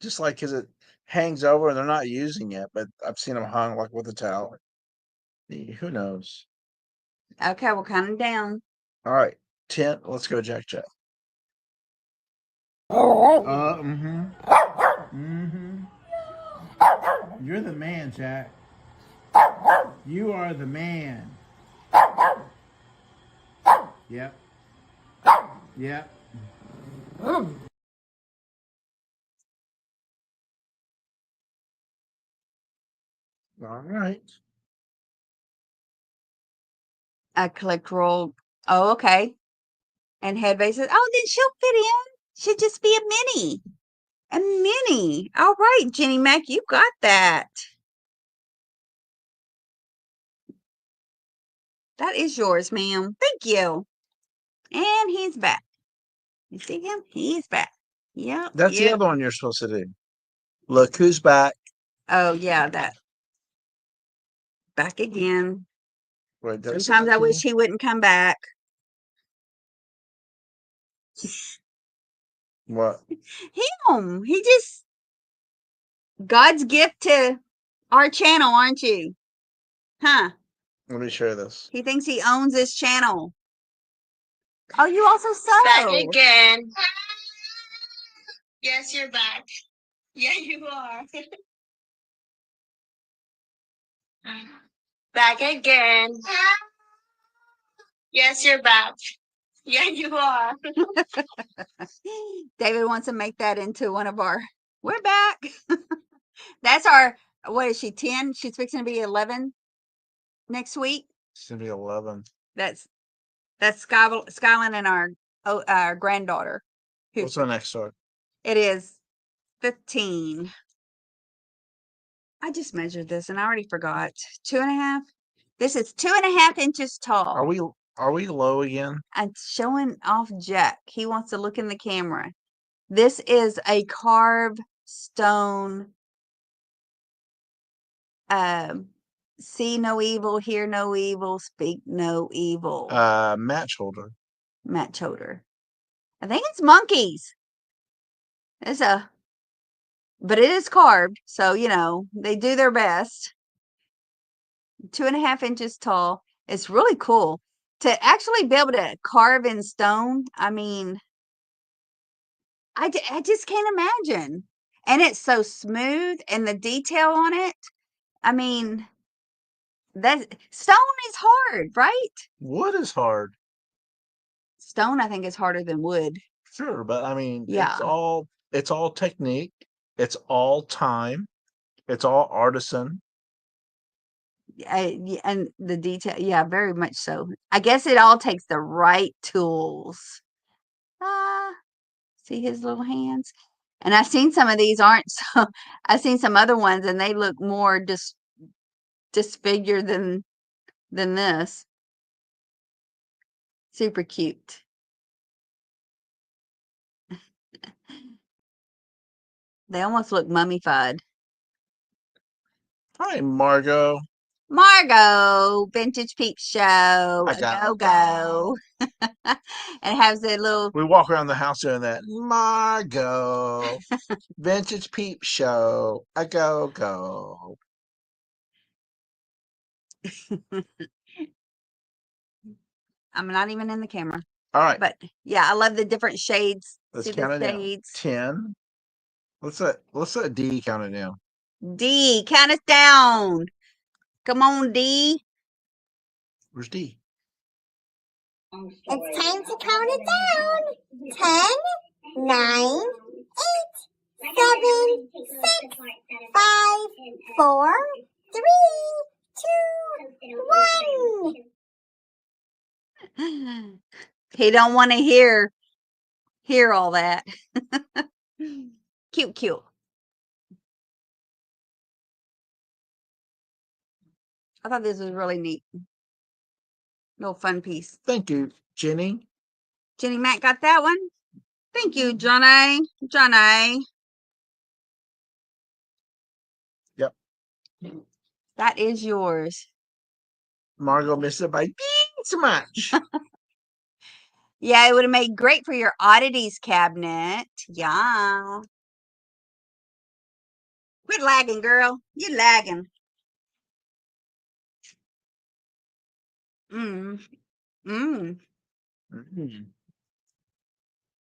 just like because it hangs over and they're not using it, but I've seen them hung like with a towel. Who knows? Okay, we'll count them down. All right, 10. Let's go, Jack. Mm-hmm. Mm-hmm. You're the man, Jack. You are the man. Yep. Yep. All right. I collect roll. Oh, okay. And head bases. Oh, then she'll fit in. She'd just be a mini. A mini. All right, Jenny Mac, you got that. That is yours, ma'am. Thank you. And he's back. You see him? He's back. Yep. That's the Yep. other one you're supposed to do. Look who's back. Oh, yeah, that. Back again. Wait, Sometimes I wish he wouldn't come back. What? Him. He just God's gift to our channel, aren't you? Huh? Let me share this. He thinks he owns this channel. Oh, you also sew. Back again. Yes, you're back. Yeah, you are. Back again. Yes, you're back. Yeah, you are. David wants to make that into one of our. We're back. That's our. What is she? 10? She's fixing to be 11 next week. It's gonna be 11. That's Skylin and our granddaughter. What's our next start? It is 15. I just measured this and I already forgot. 2.5. This is 2.5 inches tall. Are we low again? I'm showing off Jack. He wants to look in the camera. This is a carved stone. See no evil, hear no evil, speak no evil. Match holder. Match holder. I think it's monkeys. But it is carved, so they do their best. 2.5 inches tall. It's really cool to actually be able to carve in stone. I mean, I just can't imagine. And it's so smooth and the detail on it. I mean, that stone is hard, right? Wood is hard. Stone, I think, is harder than wood. Sure, but I mean, Yeah. it's all technique. It's all time. It's all artisan. And the detail, yeah, very much so. I guess it all takes the right tools. Ah, see his little hands? And I've seen some of these aren't so. I've seen some other ones, and they look more disfigured than this. Super cute. They almost look mummified. Hi, Margot. Margot, Vintage Peep Show, I a got go. And it has a little, We walk around the house doing that. Margot. Vintage Peep Show. A go. I'm not even in the camera, All right. but yeah, I love the different shades. Let's See count the it down. shades? 10. Let's let D count it down. D, count us down. Come on, D. Where's D? It's time to count it down. 10, 9, 8, 7, 6, 5, 4, 3, 2, 1. He don't want to hear all that. Cute. I thought this was really neat. Little fun piece. Thank you, Jenny. Jenny Mac got that one. Thank you, Johnny. Yep. That is yours. Margot missed it by so much. Yeah, it would have made great for your oddities cabinet. Yeah. Quit lagging, girl. You're lagging. Mm. Mm.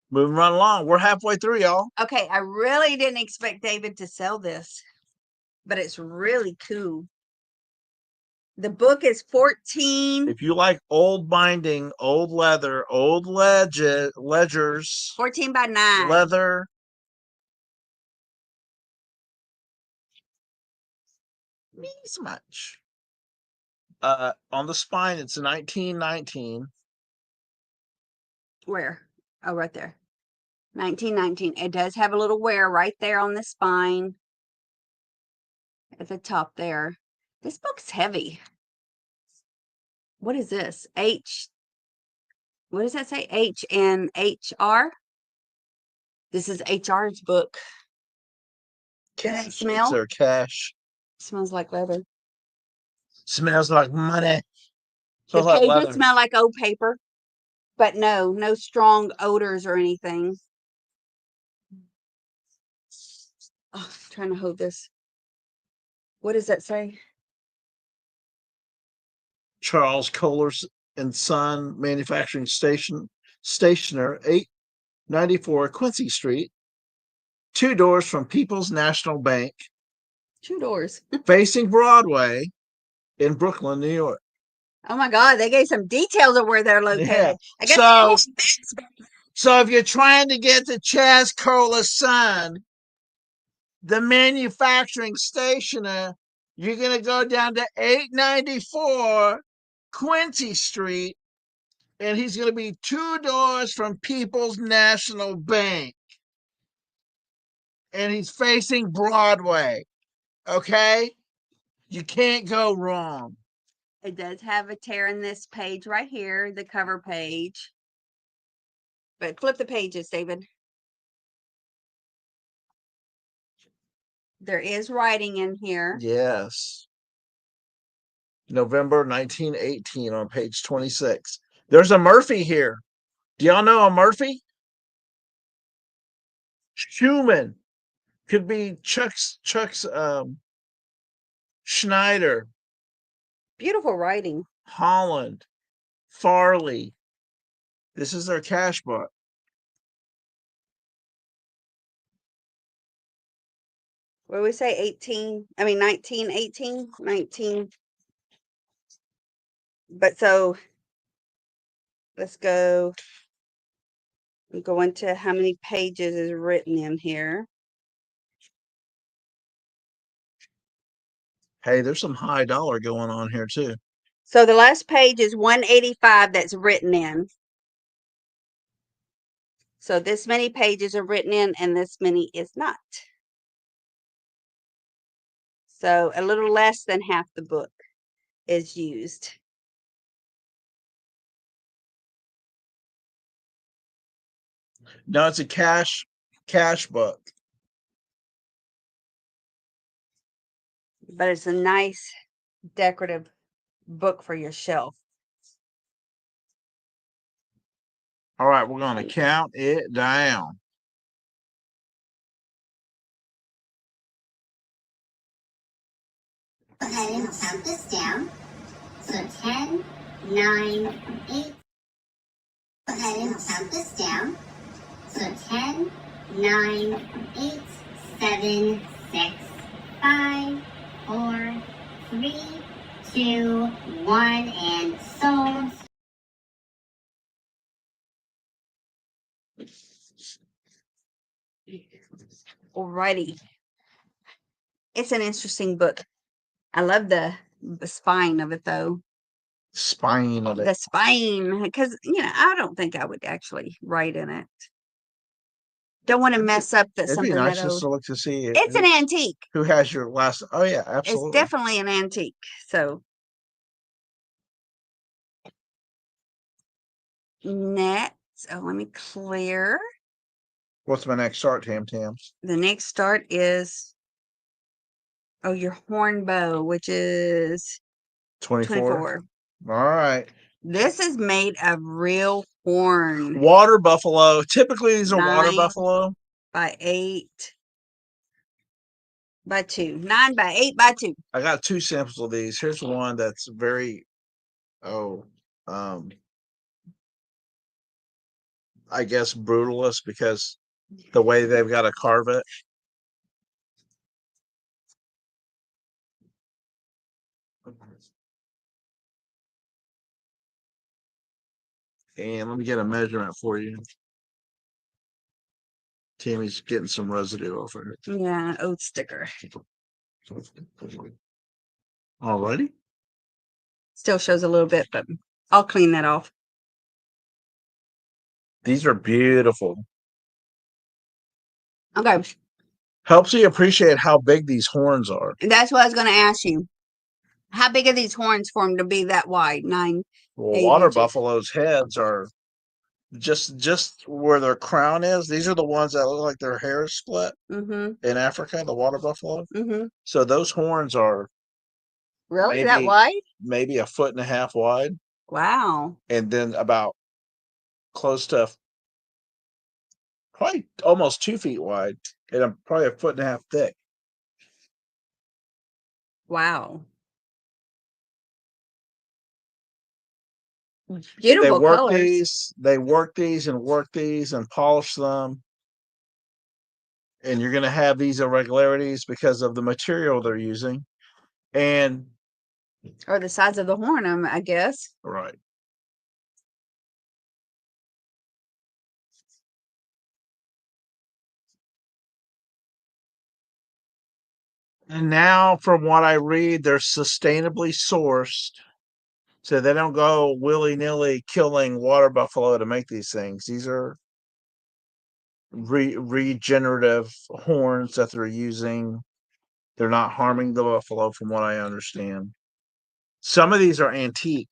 Moving right along. We're halfway through, y'all. Okay, I really didn't expect David to sell this, but it's really cool. The book is 14. If you like old binding, old leather, old ledgers, 14 by 9. leather. This much. On the spine, it's 1919. Where? Oh, right there. 1919. It does have a little wear right there on the spine at the top there. This book's heavy. What is this? What does that say? H and HR? This is HR's book. Can it smell? It's their cash. Smells like leather. Smells like money. The Smells like pages leather. smell like old paper, but no strong odors or anything. Oh, I'm trying to hold this. What does that say? Charles Kohler's and Son Manufacturing Stationer, 894 Quincy Street, 2 doors from People's National Bank, 2 doors. facing Broadway in Brooklyn, New York. Oh my God, they gave some details of where they're located. Yeah. I guess So if you're trying to get to Chaz Kohler's Son, the manufacturing stationer, you're going to go down to 894 Quincy Street, and he's going to be 2 doors from People's National Bank. And he's facing Broadway. Okay? You can't go wrong. it does have a tear in this page right here, the cover page. But flip the pages, David. There is writing in here. Yes. November 1918 on page 26. There's a Murphy here. Do y'all know a Murphy? Schumann. Could be Chuck's Schneider, Beautiful writing. Holland, Farley. This is their cash book. What do we say? 1918? 19. But so let's go into how many pages is written in here. Hey, there's some high dollar going on here too. So the last page is 185 that's written in. So this many pages are written in and this many is not. So a little less than half the book is used. No, it's a cash book. But it's a nice decorative book for your shelf. All right, we're going to count it down. Go ahead and count this down. So 10, 9, 8. Go ahead and count this down. So 10, 9, 8, 7, 6, 5, 4, 3, 2, 1, and sold. Alrighty. It's an interesting book. I love the spine of it though. Spine of it. The spine, because I don't think I would actually write in it. Don't want to mess up It'd be something nice that just old. to look to see It's an antique. who has your last. Oh yeah, It's absolutely. definitely an antique. So next, let me clear. What's my next start, Tam? The next start is your horn bow, which is 24. All right. This is made of real horn. Water buffalo. Typically, these are water 9 buffalo. by 8 by 2. 9 by 8 by 2. I got 2 samples of these. Here's one that's very, I guess brutalist because the way they've got to carve it. And let me get a measurement for you. Tammy's getting some residue over it. Yeah, oat sticker. Alrighty. Still shows a little bit, but I'll clean that off. These are beautiful. Okay. Helps you appreciate how big these horns are. That's what I was going to ask you. How big are these horns for them to be that wide? 9, Well, 8 water inches. buffalo's heads are just where their crown is. These are the ones that look like their hair is split in Africa, the water buffalo. So those horns are really that wide? Maybe 1.5 feet wide. Wow. And then about close to probably almost 2 feet wide and probably 1.5 feet thick. Wow. Beautiful colors. They work these and polish them. And you're going to have these irregularities because of the material they're using. And or the size of the horn, I guess. Right. And now, from what I read, they're sustainably sourced. So they don't go willy-nilly killing water buffalo to make these things. These are regenerative horns that they're using. They're not harming the buffalo, from what I understand. Some of these are antique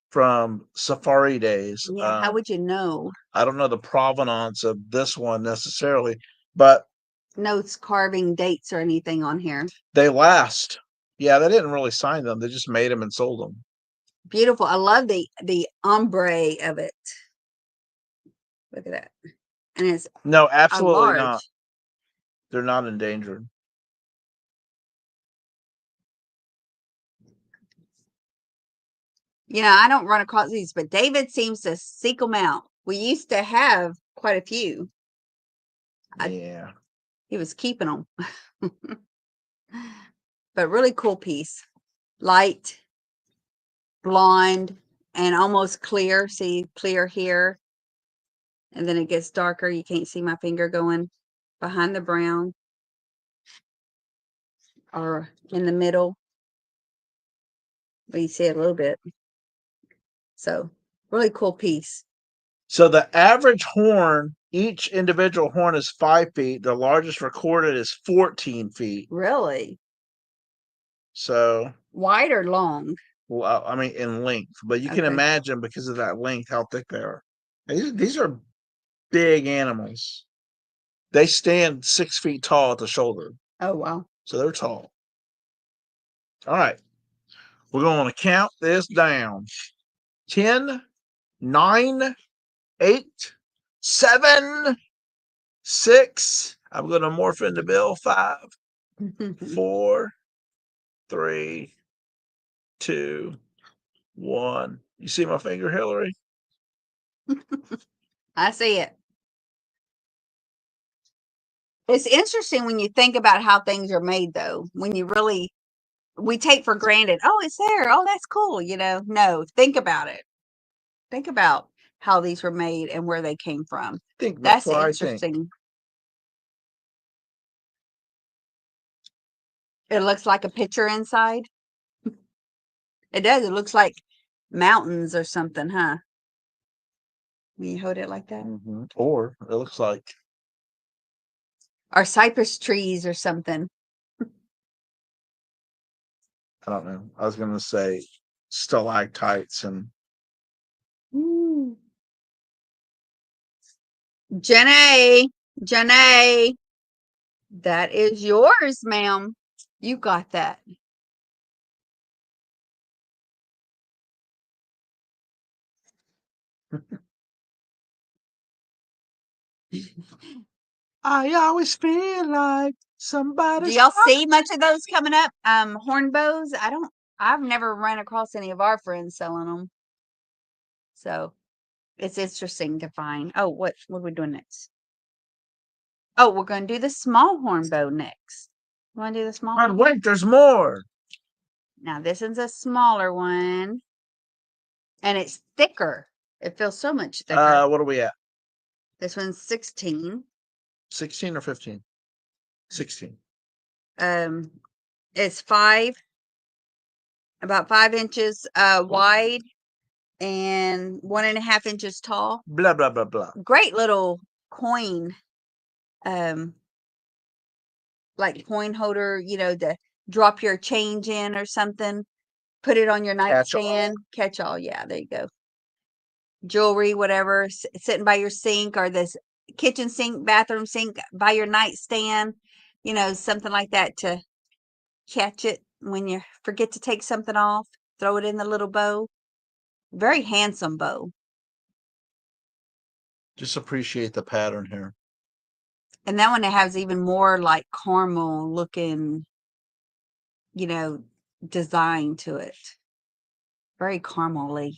from safari days. Yeah, how would you know? I don't know the provenance of this one necessarily, but no carving dates or anything on here. They last. Yeah, they didn't really sign them. They just made them and sold them. Beautiful. I love the ombre of it. Look at that. And it's no, absolutely not. They're not endangered. I don't run across these, but David seems to seek them out. We used to have quite a few. Yeah. He was keeping them. But really cool piece. Light, blonde, and almost clear. See, clear here. And then it gets darker. You can't see my finger going behind the brown or in the middle. But you see it a little bit. So really cool piece. So the average horn, each individual horn is 5 feet. The largest recorded is 14 feet. Really? So, Wide or long? well, I mean, in length, but you can Okay. imagine because of that length how thick they are. These are big animals. They stand 6 feet tall at the shoulder, Oh, wow. so they're tall. All right, we're going to count this down: 10, 9, 8, 7, 6. I'm going to morph into Bill. 5, 4, 3, 2, 1. You see my finger, Hillary? I see it. It's interesting when you think about how things are made, though. When you really, we take for granted, oh, it's there. Oh, that's cool. You know, no, think about it. Think about how these were made and where they came from. That's That's what I think. interesting. It looks like a picture inside. It does. It looks like mountains or something, huh? When you hold it like that. Or it looks like Or cypress trees or something. I don't know. I was going to say stalactites and Ooh. Janae, that is yours, ma'am. You got that. I always feel like Do somebody's y'all see much of those coming up? Horn bows. I've never run across any of our friends selling them. So it's interesting to find. Oh, what are we doing next? Oh, we're going to do the small horn bow next. You want to do the small But one? wait, there's more. Now this one's a smaller one, and it's thicker. It feels so much thicker. What are we at? This one's 16. 16 or 15? 16. It's about 5 inches wide and 1.5 inches tall. Blah blah blah blah. Great little coin, like coin holder, you know, to drop your change in or something. Put it on your Catch-all. nightstand. Catch all. Yeah, there you go. Jewelry, whatever, sitting by your sink or this kitchen sink, bathroom sink, by your nightstand, you know, something like that to catch it when you forget to take something off. Throw it in the little bow. Very handsome bow. Just appreciate the pattern here. And that one has even more like caramel looking, you know, design to it. Very caramely.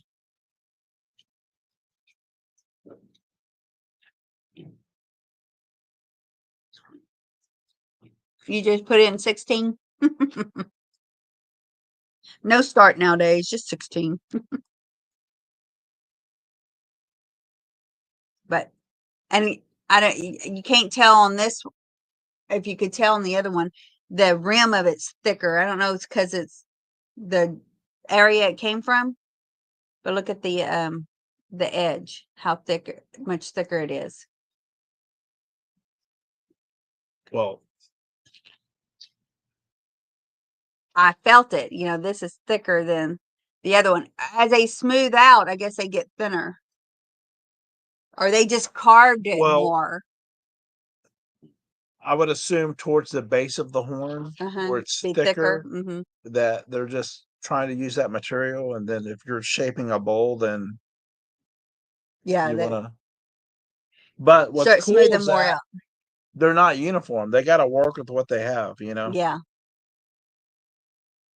You just put it in 16? No start nowadays, just 16. But, and I don't, you can't tell on this, if you could tell on the other one, the rim of it's thicker. I don't know, it's because it's the area it came from, but look at the edge, how thick, much thicker it is. Well, I felt it. You know, this is thicker than the other one. As they smooth out, I guess they get thinner. Or they just carved it Well, more. I would assume towards the base of the horn where it's Be thicker, Mm-hmm. that they're just trying to use that material. And then if you're shaping a bowl, then Yeah, you they want to. But what's start cool smoothing is more that out. they're not uniform. They got to work with what they have, you know? Yeah.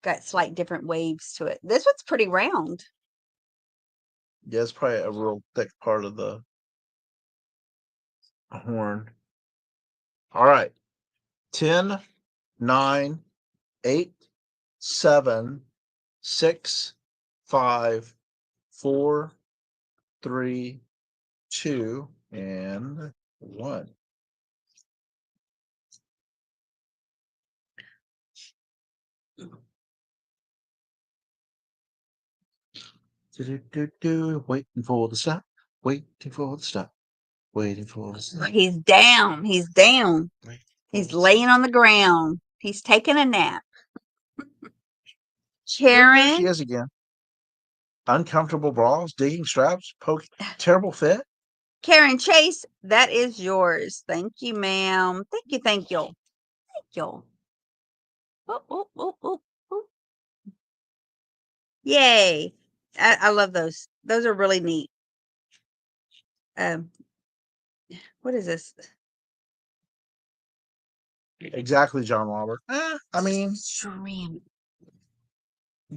Got slight different waves to it. This one's pretty round. Yeah, it's probably a real thick part of the horn. All right. 10, 9, 8, 7, 6, 5, 4, 3, 2, and 1. Waiting for the stop. Waiting for the stop. Waiting for the stop. He's down. He's down. Waiting for He's the stop. laying on the ground. He's taking a nap. There she Karen, is again. Uncomfortable bras, digging straps, terrible fit. Karen Chase, that is yours. Thank you, ma'am. Thank you. Thank you. Thank you. Oh, oh, oh, oh, oh. Yay. I love those. Those are really neat. What is this? Exactly, John Robert. I mean, Shrimp.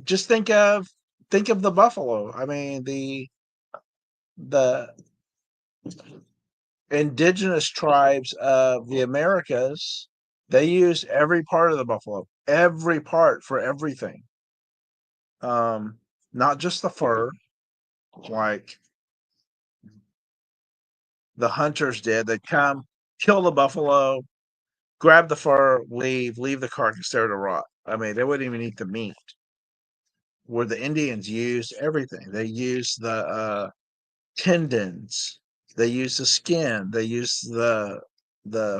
just think of the buffalo. I mean, the indigenous tribes of the Americas, they use every part of the buffalo, every part for everything. Not just the fur, like the hunters did. They'd come, kill the buffalo, grab the fur, leave the carcass there to rot. I mean, they wouldn't even eat the meat. Where the Indians used everything. They used the tendons, they used the skin, they used the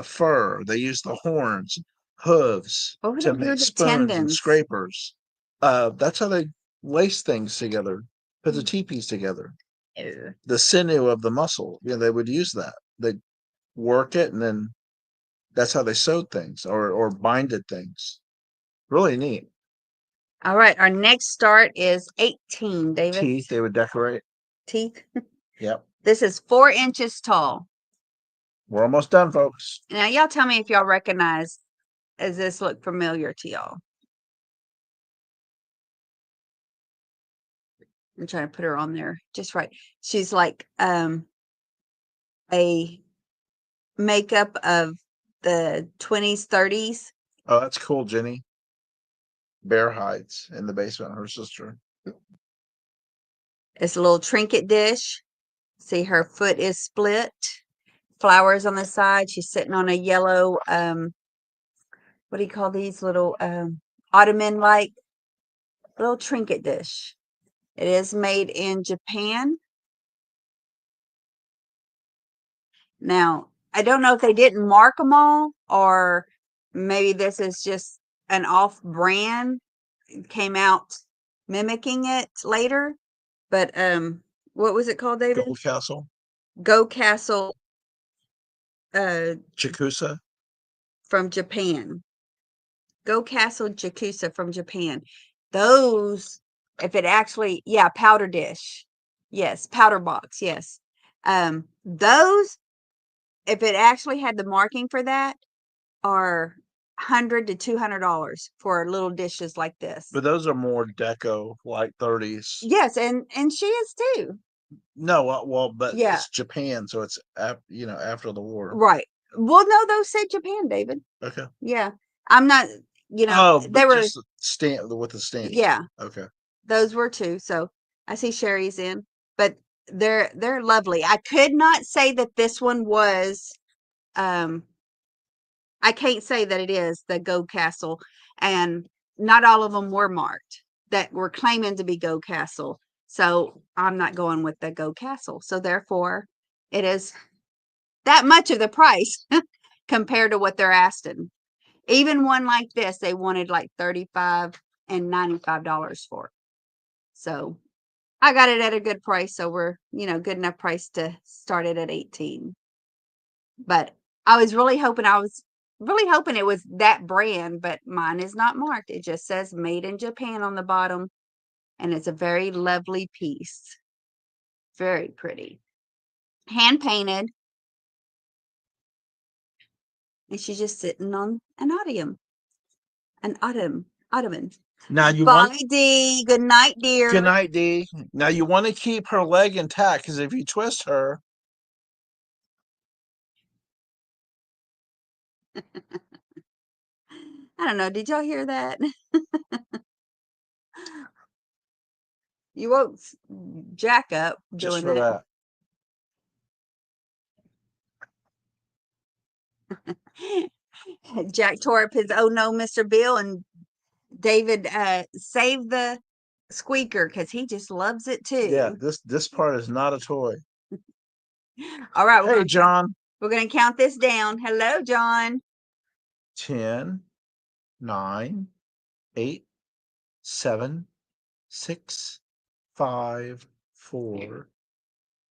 fur, they used the horns, hooves What would to they do make with the spoons and tendons? scrapers. That's how they lace things together, put the teepees together. Ew. The sinew of the muscle, they would use that. They'd work it, and then that's how they sewed things or binded things. Really neat. All right. Our next start is 18, David. Teeth, they would decorate. Teeth. Yep. This is 4 inches tall. We're almost done, folks. Now, y'all tell me if y'all recognize, does this look familiar to y'all? I'm trying to put her on there just right. She's like a makeup of the 20s, 30s. Oh, that's cool, Jenny. Bear hides in the basement, her sister. It's a little trinket dish. See, her foot is split. Flowers on the side. She's sitting on a yellow, what do you call these little ottoman-like little trinket dish. It is made in Japan. Now, I don't know if they didn't mark them all, or maybe this is just an off-brand. It came out mimicking it later. But what was it called, David? Gold Castle. Go Castle Chikusa. from Japan. Go Castle Jakusa from Japan. Those, if it actually, yeah, powder dish. Yes, powder box, yes. Those, if it actually had the marking for that, are $100 to $200 for little dishes like this. But those are more deco, like 30s. Yes, and she is too. No, well, but Yeah. it's Japan, so it's after the war. Right. Well, no, those said Japan, David. Okay. Yeah. I'm not, they but were just stamp with the stamp. yeah. Okay. Those were too. So I see Sherry's in, but they're lovely. I could not say that this one was I can't say that it is the Go Castle, and not all of them were marked that were claiming to be Go Castle. So I'm not going with the Go Castle. So therefore it is that much of the price compared to what they're asking. Even one like this, they wanted like $35 and $95 for it. So I got it at a good price. So we're, good enough price to start it at 18. But I was really hoping it was that brand, but mine is not marked. It just says made in Japan on the bottom. And it's a very lovely piece. Very pretty. Hand painted. And she's just sitting on an ottoman. Now you Bye, Dee. Good night, dear. Good night, Dee. Now you want to keep her leg intact, because if you twist her. I don't know. Did y'all hear that? You woke Jack up Just doing for that. Jack tore up his "Oh no, Mr. Bill," and David saved the squeaker because he just loves it too. Yeah, this part is not a toy. All right, Hey, John. we're gonna count this down. Hello, John. 10, 9, 8, 7, 6, 5, 4,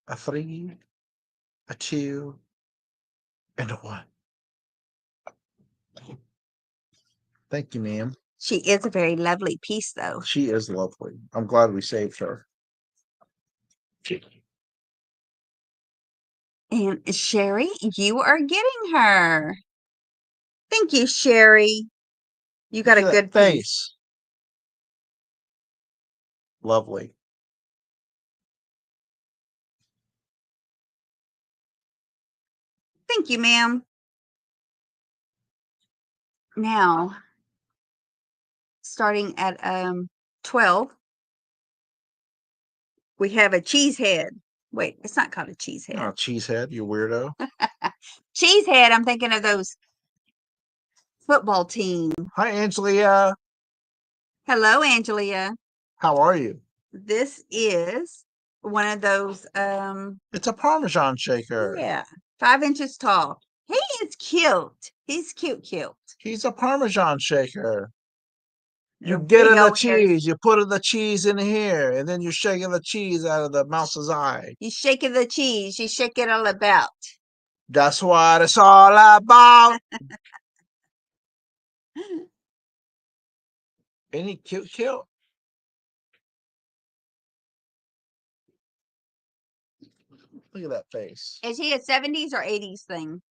a 3, a 2, and a 1. Thank you, ma'am. She is a very lovely piece, though. She is lovely. I'm glad we saved her. And Sherry, you are getting her. Thank you, Sherry. You got a Look at good that piece. face. Lovely. Thank you, ma'am. Now, starting at 12, we have a cheese head. Wait, it's not called a cheese head. Oh, cheesehead, you weirdo. Cheese head, I'm thinking of those football team. Hi, Angelia. Hello, Angelia. How are you? This is one of those It's a Parmesan shaker. yeah, 5 inches tall. He is cute. He's cute. He's a Parmesan shaker. You Big get in the old head. cheese, you put the cheese in here, and then you're shaking the cheese out of the mouse's eye. You shaking the cheese, you shake it all about. That's what it's all about. Ain't he cute? Look at that face. Is he a 70s or 80s thing?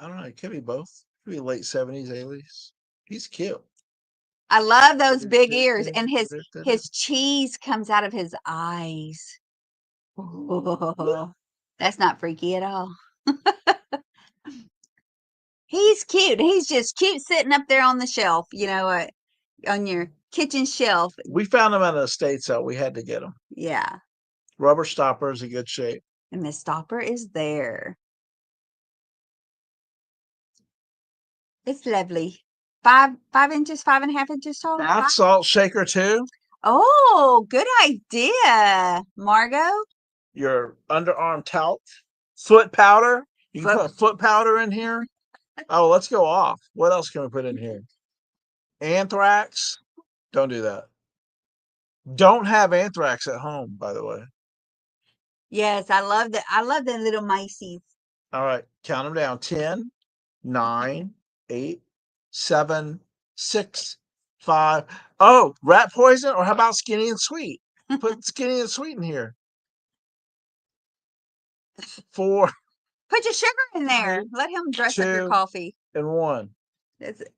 I don't know. It could be both. Could be late 70s, 80s. He's cute. I love those big ears, and his cheese comes out of his eyes. Oh, that's not freaky at all. He's cute. He's just cute sitting up there on the shelf, on your kitchen shelf. We found him at an estate sale. We had to get him. Yeah. Rubber stopper is in good shape. And the stopper is there. It's lovely. 5 inches, 5.5 inches tall. Bath salt shaker too. Oh, good idea, Margot. Your underarm talc, foot powder. You can put foot powder in here. Oh, let's go off. What else can we put in here? Anthrax. Don't do that. Don't have anthrax at home, by the way. Yes, I love that. I love the little miceys. All right, count them down. 10, 9, 8, 7, 6, 5. Oh, rat poison, or how about skinny and sweet? Put skinny and sweet in here. 4. Put your sugar in there. Let him dress up your 2, coffee. and 1. That's it.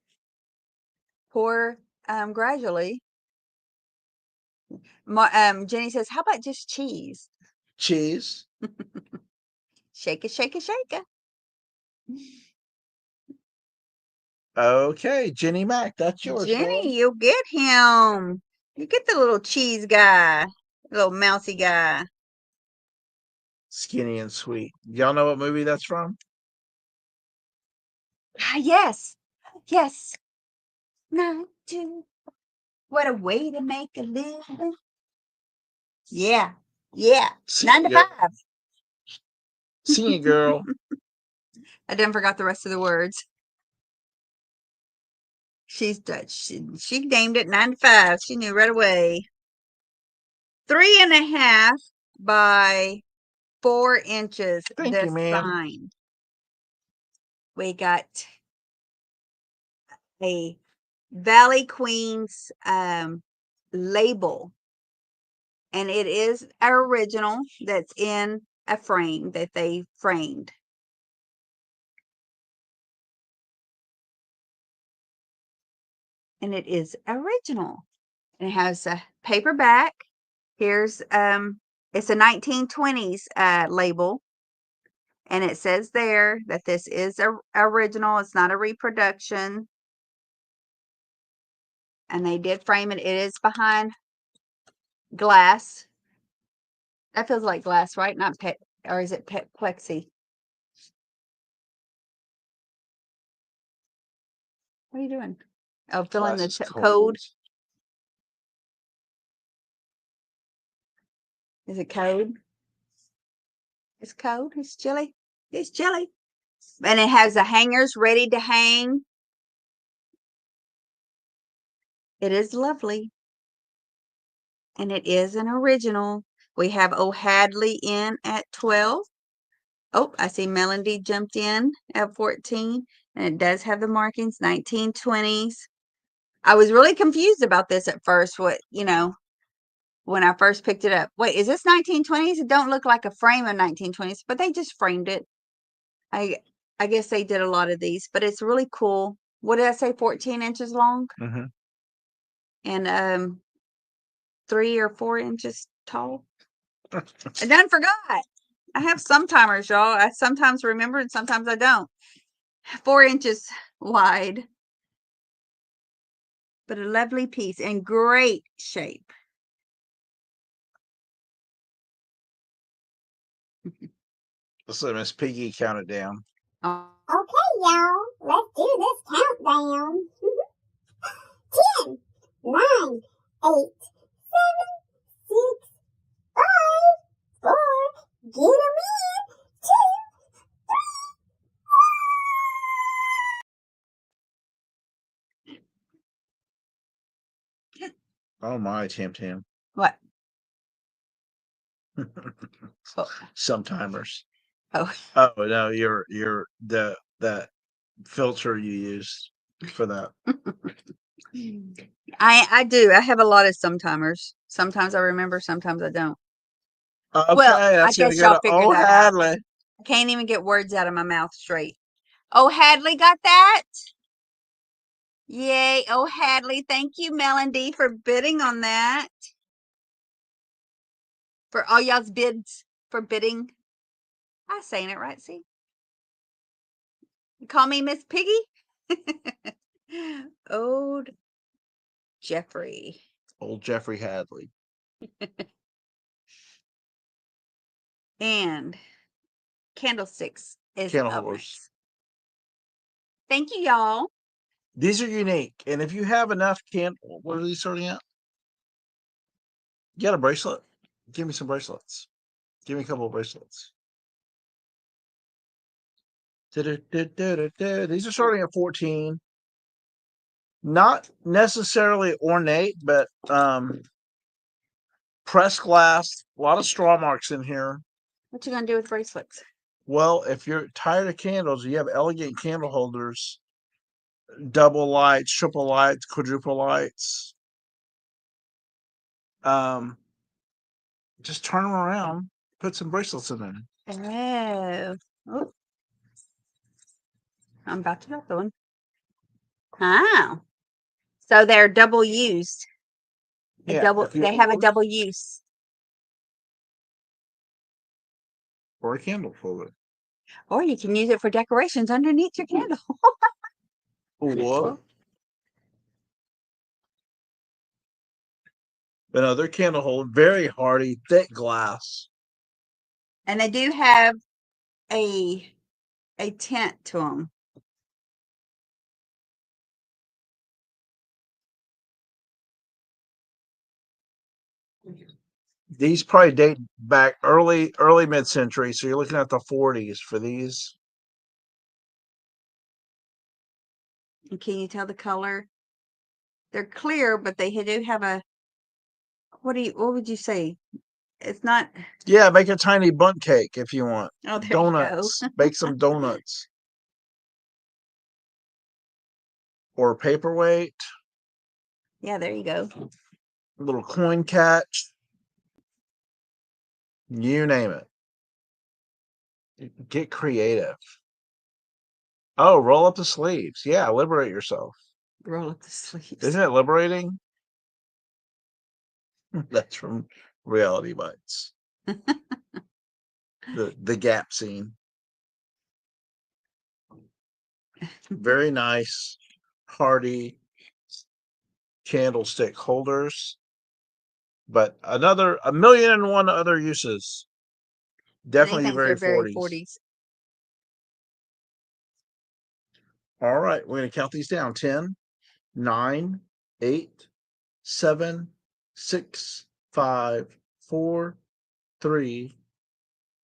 Pour gradually. Jenny says, "How about just cheese?" Cheese. Shake it, shake it, shake it. Okay, Jenny Mac, that's yours. Jenny, man. you get him. You get the little cheese guy, little mousy guy. Skinny and sweet. Y'all know what movie that's from? Yes. Not to. What a way to make a living. Yeah. Sing 9 to it, 5. Sing it, girl. I done forgot the rest of the words. She's Dutch. She named it 9 to 5. She knew right away. 3.5 by 4 inches. Thank This you, ma'am. sign. We got a Valley Queens label, and it is our original that's in a frame that they framed. And it is original. And it has a paperback. Here's it's a 1920s label, and it says there that this is a original. It's not a reproduction. And they did frame it. It is behind glass. That feels like glass, right? Not pet, or is it plexi? What are you doing? Oh, filling the Glass is code. Is it cold? It's cold. It's chilly. It's chilly. And it has the hangers ready to hang. It is lovely. And it is an original. We have O'Hadley in at 12. Oh, I see Melody jumped in at 14. And it does have the markings, 1920s. I was really confused about this at first. When I first picked it up. Wait, is this 1920s? It don't look like a frame of 1920s, but they just framed it. I guess they did a lot of these, but it's really cool. What did I say? 14 inches long Mm-hmm. and 3 or 4 inches tall. I done forgot. I have some timers, y'all. I sometimes remember and sometimes I don't. 4 inches wide. But a lovely piece and great shape. Let's let Miss Piggy count it down. Oh, Okay, y'all, let's do this countdown. 10, 9, 8, 7, 6, 5, 4, get 'em in, 2, Oh my, Tam. what? Oh. Some timers. Oh. Oh no, you're that filter you used for that. I do. I have a lot of sometimers. Sometimes I remember, sometimes I don't. Okay, Well, I that's gonna guess go y'all to figured that out. O'Hadley. I can't even get words out of my mouth straight. Oh, Hadley got that? Yay. Oh, Hadley. Thank you, Melody, for bidding on that. For all y'all's bids for bidding. I'm saying it right, see? You call me Miss Piggy? Old Jeffrey. Old Jeffrey Hadley. And candlesticks is Candle up holders. next. Thank you, y'all. These are unique, and if you have enough what are these starting at? You got a bracelet? Give me some bracelets. Give me a couple of bracelets. These are starting at 14. Not necessarily ornate, but pressed glass. A lot of straw marks in here. What you gonna do with bracelets? Well, if you're tired of candles, you have elegant candle holders. Double lights, triple lights, quadruple lights. Just turn them around, put some bracelets in them. Oh. Oh. I'm about to drop the one. Oh. So they're double used. Yeah, They have a double use. Or a candle holder. Or you can use it for decorations underneath your candle. Or another candle holder, very hardy, thick glass. And they do have a tint to them. These probably date back early mid-century, so you're looking at the 40s for these. And can you tell the color? They're clear, but they do have a what would you say? It's not. Yeah, make a tiny bundt cake if you want. Oh, there Donuts. you go. Bake some donuts. Or a paperweight. Yeah, there you go. A little coin catch. You name it. Get creative. Oh, roll up the sleeves. Yeah, liberate yourself. Roll up the sleeves. Isn't it liberating? That's from Reality Bites. the Gap scene. Very nice, hardy candlestick holders. But a million and one other uses. Definitely very 40s. All right, we're going to count these down. 10, 9, 8, 7, 6, 5, 4, 3,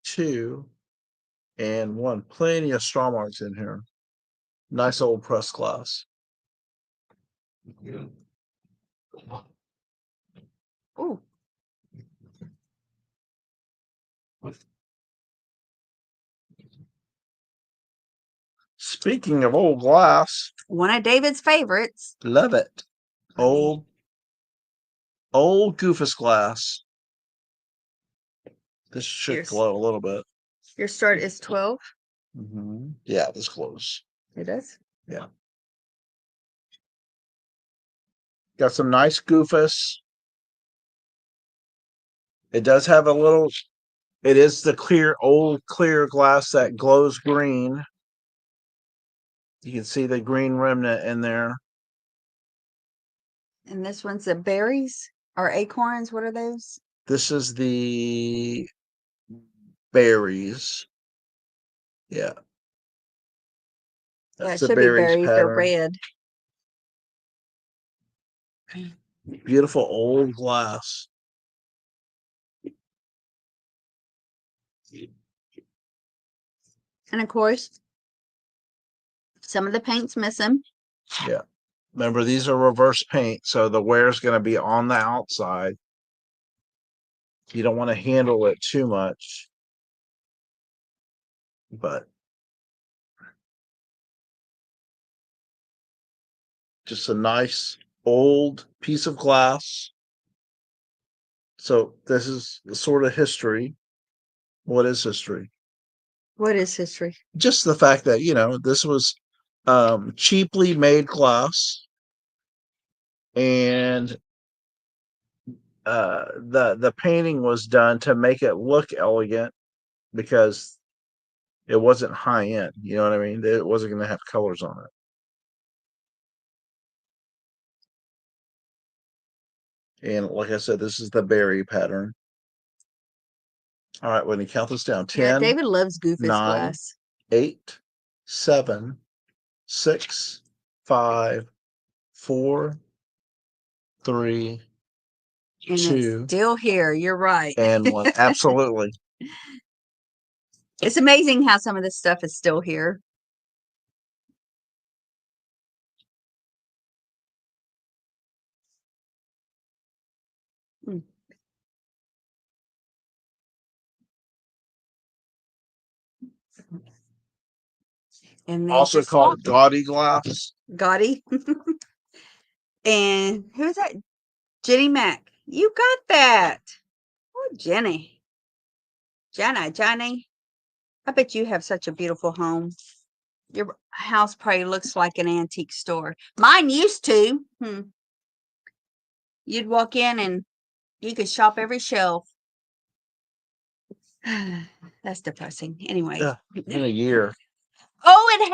2, and 1. Plenty of straw marks in here. Nice old pressed glass. Ooh, Speaking of old glass, one of David's favorites. love it. I mean, Old Goofus glass. This should Here's- glow a little bit. Your start is 12. Yeah, this glows. It does. Yeah. Got some nice Goofus. It does have a little, it is the old clear glass that glows green. You can see the green remnant in there. And this one's the berries or acorns. What are those? This is the berries. Yeah. Yeah, it That's the should be berries berries. They're pattern. red. Beautiful old glass. And of course, some of the paint's missing. Yeah. Remember, these are reverse paint, so the wear is going to be on the outside. You don't want to handle it too much. But just a nice old piece of glass. So this is the sort of history. What is history? What is history? Just the fact that, this was cheaply made glass, and the painting was done to make it look elegant because it wasn't high end. You know what I mean? It wasn't going to have colors on it. And like I said, this is the berry pattern. All right, when you count this down, 10, Yeah, David loves Goofus 9, glass. 8, 7, 6, 5, 4, 3, And 2, it's still here. You're right. and 1. Absolutely. It's amazing how some of this stuff is still here. Mm. And they Also just called gaudy glass. Gotti. And who's that? Jenny Mac. You got that. Oh, Jenny. Johnny. I bet you have such a beautiful home. Your house probably looks like an antique store. Mine used to. You'd walk in and you could shop every shelf. That's depressing. Anyway. Yeah, in a year. Oh, it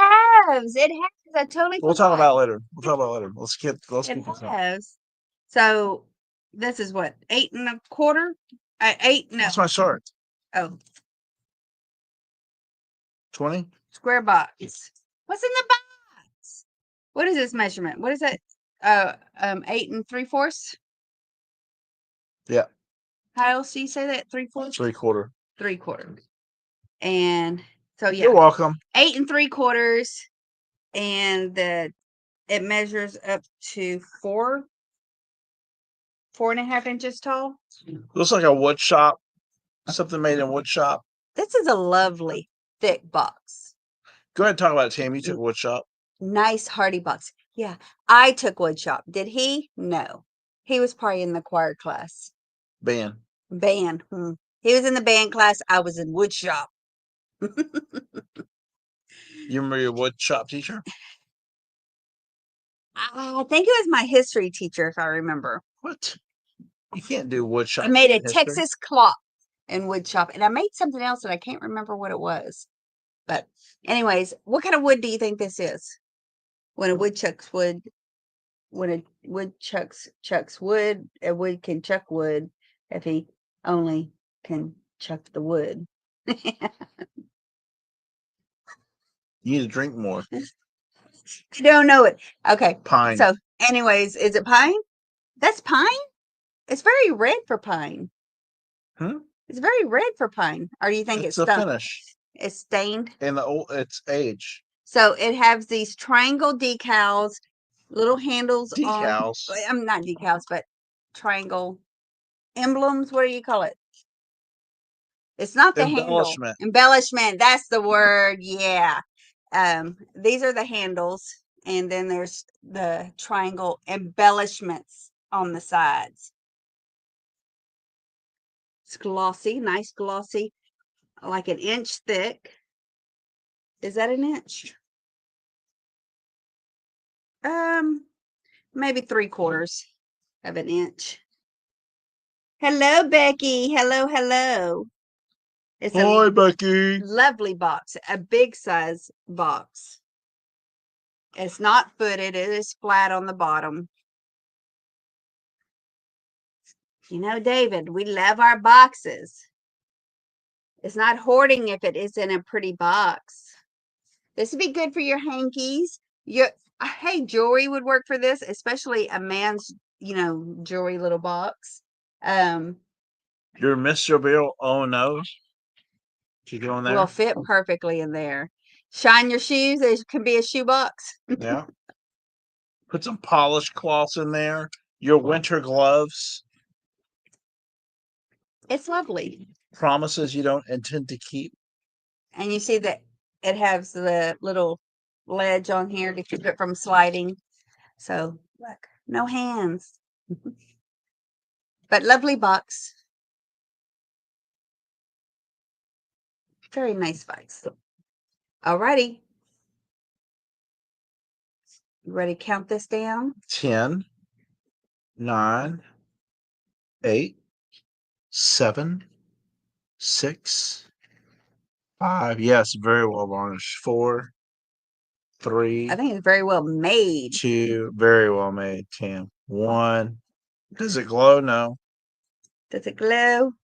has. It has. I totally We'll talk forgot. about it later. Let's keep It this going. has. So this is what, 8 1/4? 8, no. That's my short. Oh, 20? square box. What's in the box? What is this measurement? What is that? 8 3/4? Yeah. How else do you say that? 3/4? 3/4. 3/4. And so yeah, You're welcome. 8 3/4, and it measures up to 4.5 inches tall. Looks like a wood shop. Something made in wood shop. This is a lovely thick box. Go ahead and talk about it, Tam. You took wood shop. Nice hardy box. Yeah, I took wood shop. Did he? No. He was probably in the choir class. Band. Band. He was in the band class. I was in wood shop. You remember your wood shop teacher? I think it was my history teacher, if I remember. What? You can't do wood shop. I made a history. Texas clock in wood shop, and I made something else that I can't remember what it was. But anyways, what kind of wood do you think this is? When a woodchuck chucks wood, a wood can chuck wood if he only can chuck the wood. You need to drink more. I don't know it. Okay. Pine. So anyways, is it pine? That's pine? It's very red for pine. Huh? It's very red for pine. Or do you think It's it's a finish. It's stained? And it's age. So it has these triangle decals, little handles on. Decals. I'm not decals, but triangle emblems. What do you call it? It's not the handle. Embellishment. Embellishment. That's the word. Yeah. These are the handles, and then there's the triangle embellishments on the sides. It's glossy, nice glossy, like an inch thick. Is that an inch? Maybe 3/4 of an inch. Hello, Becky. Hello, hello. It's Hi, a Becky. lovely box, a big size box. It's not footed, it is flat on the bottom. You know, David, we love our boxes. It's not hoarding if it is in a pretty box. This would be good for your hankies. Hey, jewelry would work for this, especially a man's, jewelry little box. Your Mr. Bill, oh no. You going there? Will fit perfectly in there. Shine your shoes. There can be a shoe box. Yeah. Put some polished cloths in there. Your winter gloves. It's lovely. Promises you don't intend to keep. And you see that it has the little ledge on here to keep it from sliding. So look, no hands. But lovely box. Very nice box. Alrighty. You ready to count this down? 10, 9, 8, 7, 6, 5. Yes, very well varnished. 4, 3. I think it's very well made. 2. Very well made. 10. 1. Does it glow? No. Does it glow?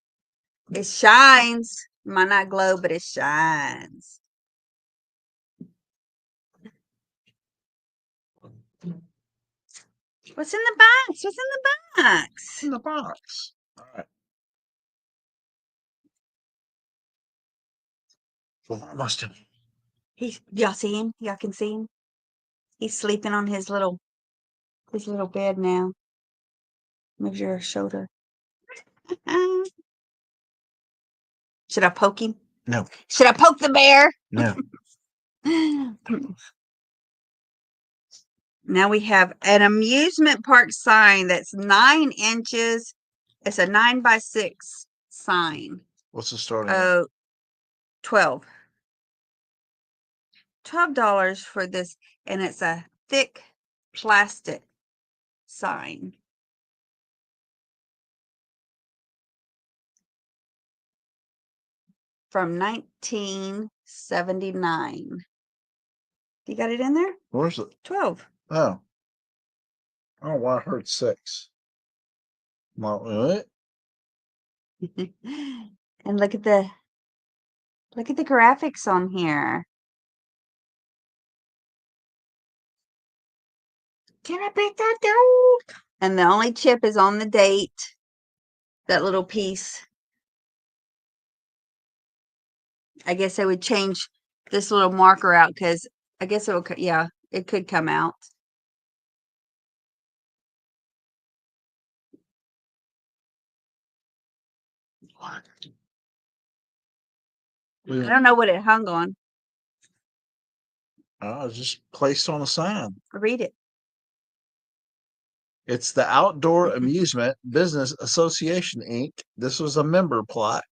It shines. It might not glow, but it shines. What's in the box? What's in the box? In the box. All right. Well, almost done. Y'all see him? Y'all can see him? He's sleeping on his little bed now. Move your shoulder. Should I poke him? No. Should I poke the bear? No. Now we have an amusement park sign that's 9 inches. It's a 9x6 sign. What's the starting? Oh, 12. $12 for this, and it's a thick plastic sign. From 1979. You got it in there? Where's it? 12. Oh. Oh, well, I heard 6. Well, what? And look at the graphics on here. Can I beat that dog? And the only chip is on the date. That little piece. I guess I would change this little marker out because I guess it could come out. What? I don't know what it hung on. Oh, it's just placed on a sign. Read it. It's the Outdoor Amusement Business Association, Inc. This was a member plaque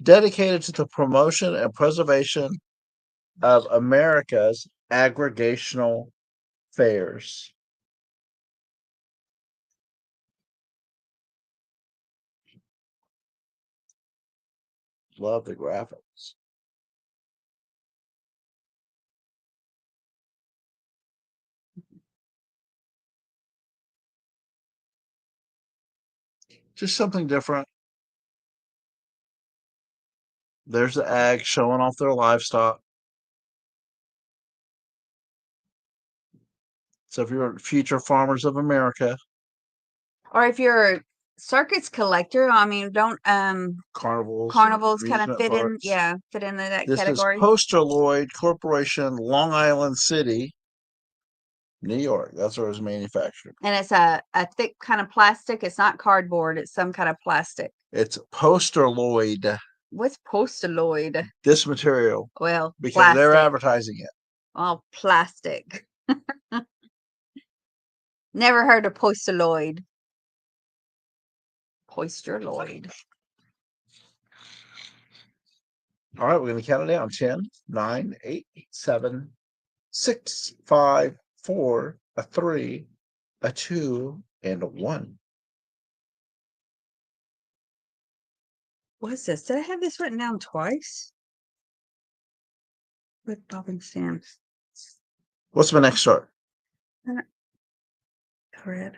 dedicated to the promotion and preservation of America's aggregational fairs. Love the graphics. Just something different. There's the ag showing off their livestock. So if you're future farmers of America, Or if you're circus collector. I mean, don't Carnivals, carnivals kind of amusement fit in? parks. Yeah, fit into that This is category. Posterloid Corporation, Long Island City, New York. That's where it was manufactured. And it's a thick kind of plastic. It's not cardboard. It's some kind of plastic. It's Posterloid, What's Posterloid? this material, Well, because they're plastic. advertising it. Oh, plastic. Never heard of Posterloid. Posterloid. All right, we're going to count it down. 10, 9, 8, 7, 6, 5, 4, a 3, a 2, and a 1. What's this? Did I have this written down twice? With bobbin stamps. What's my next start? Red.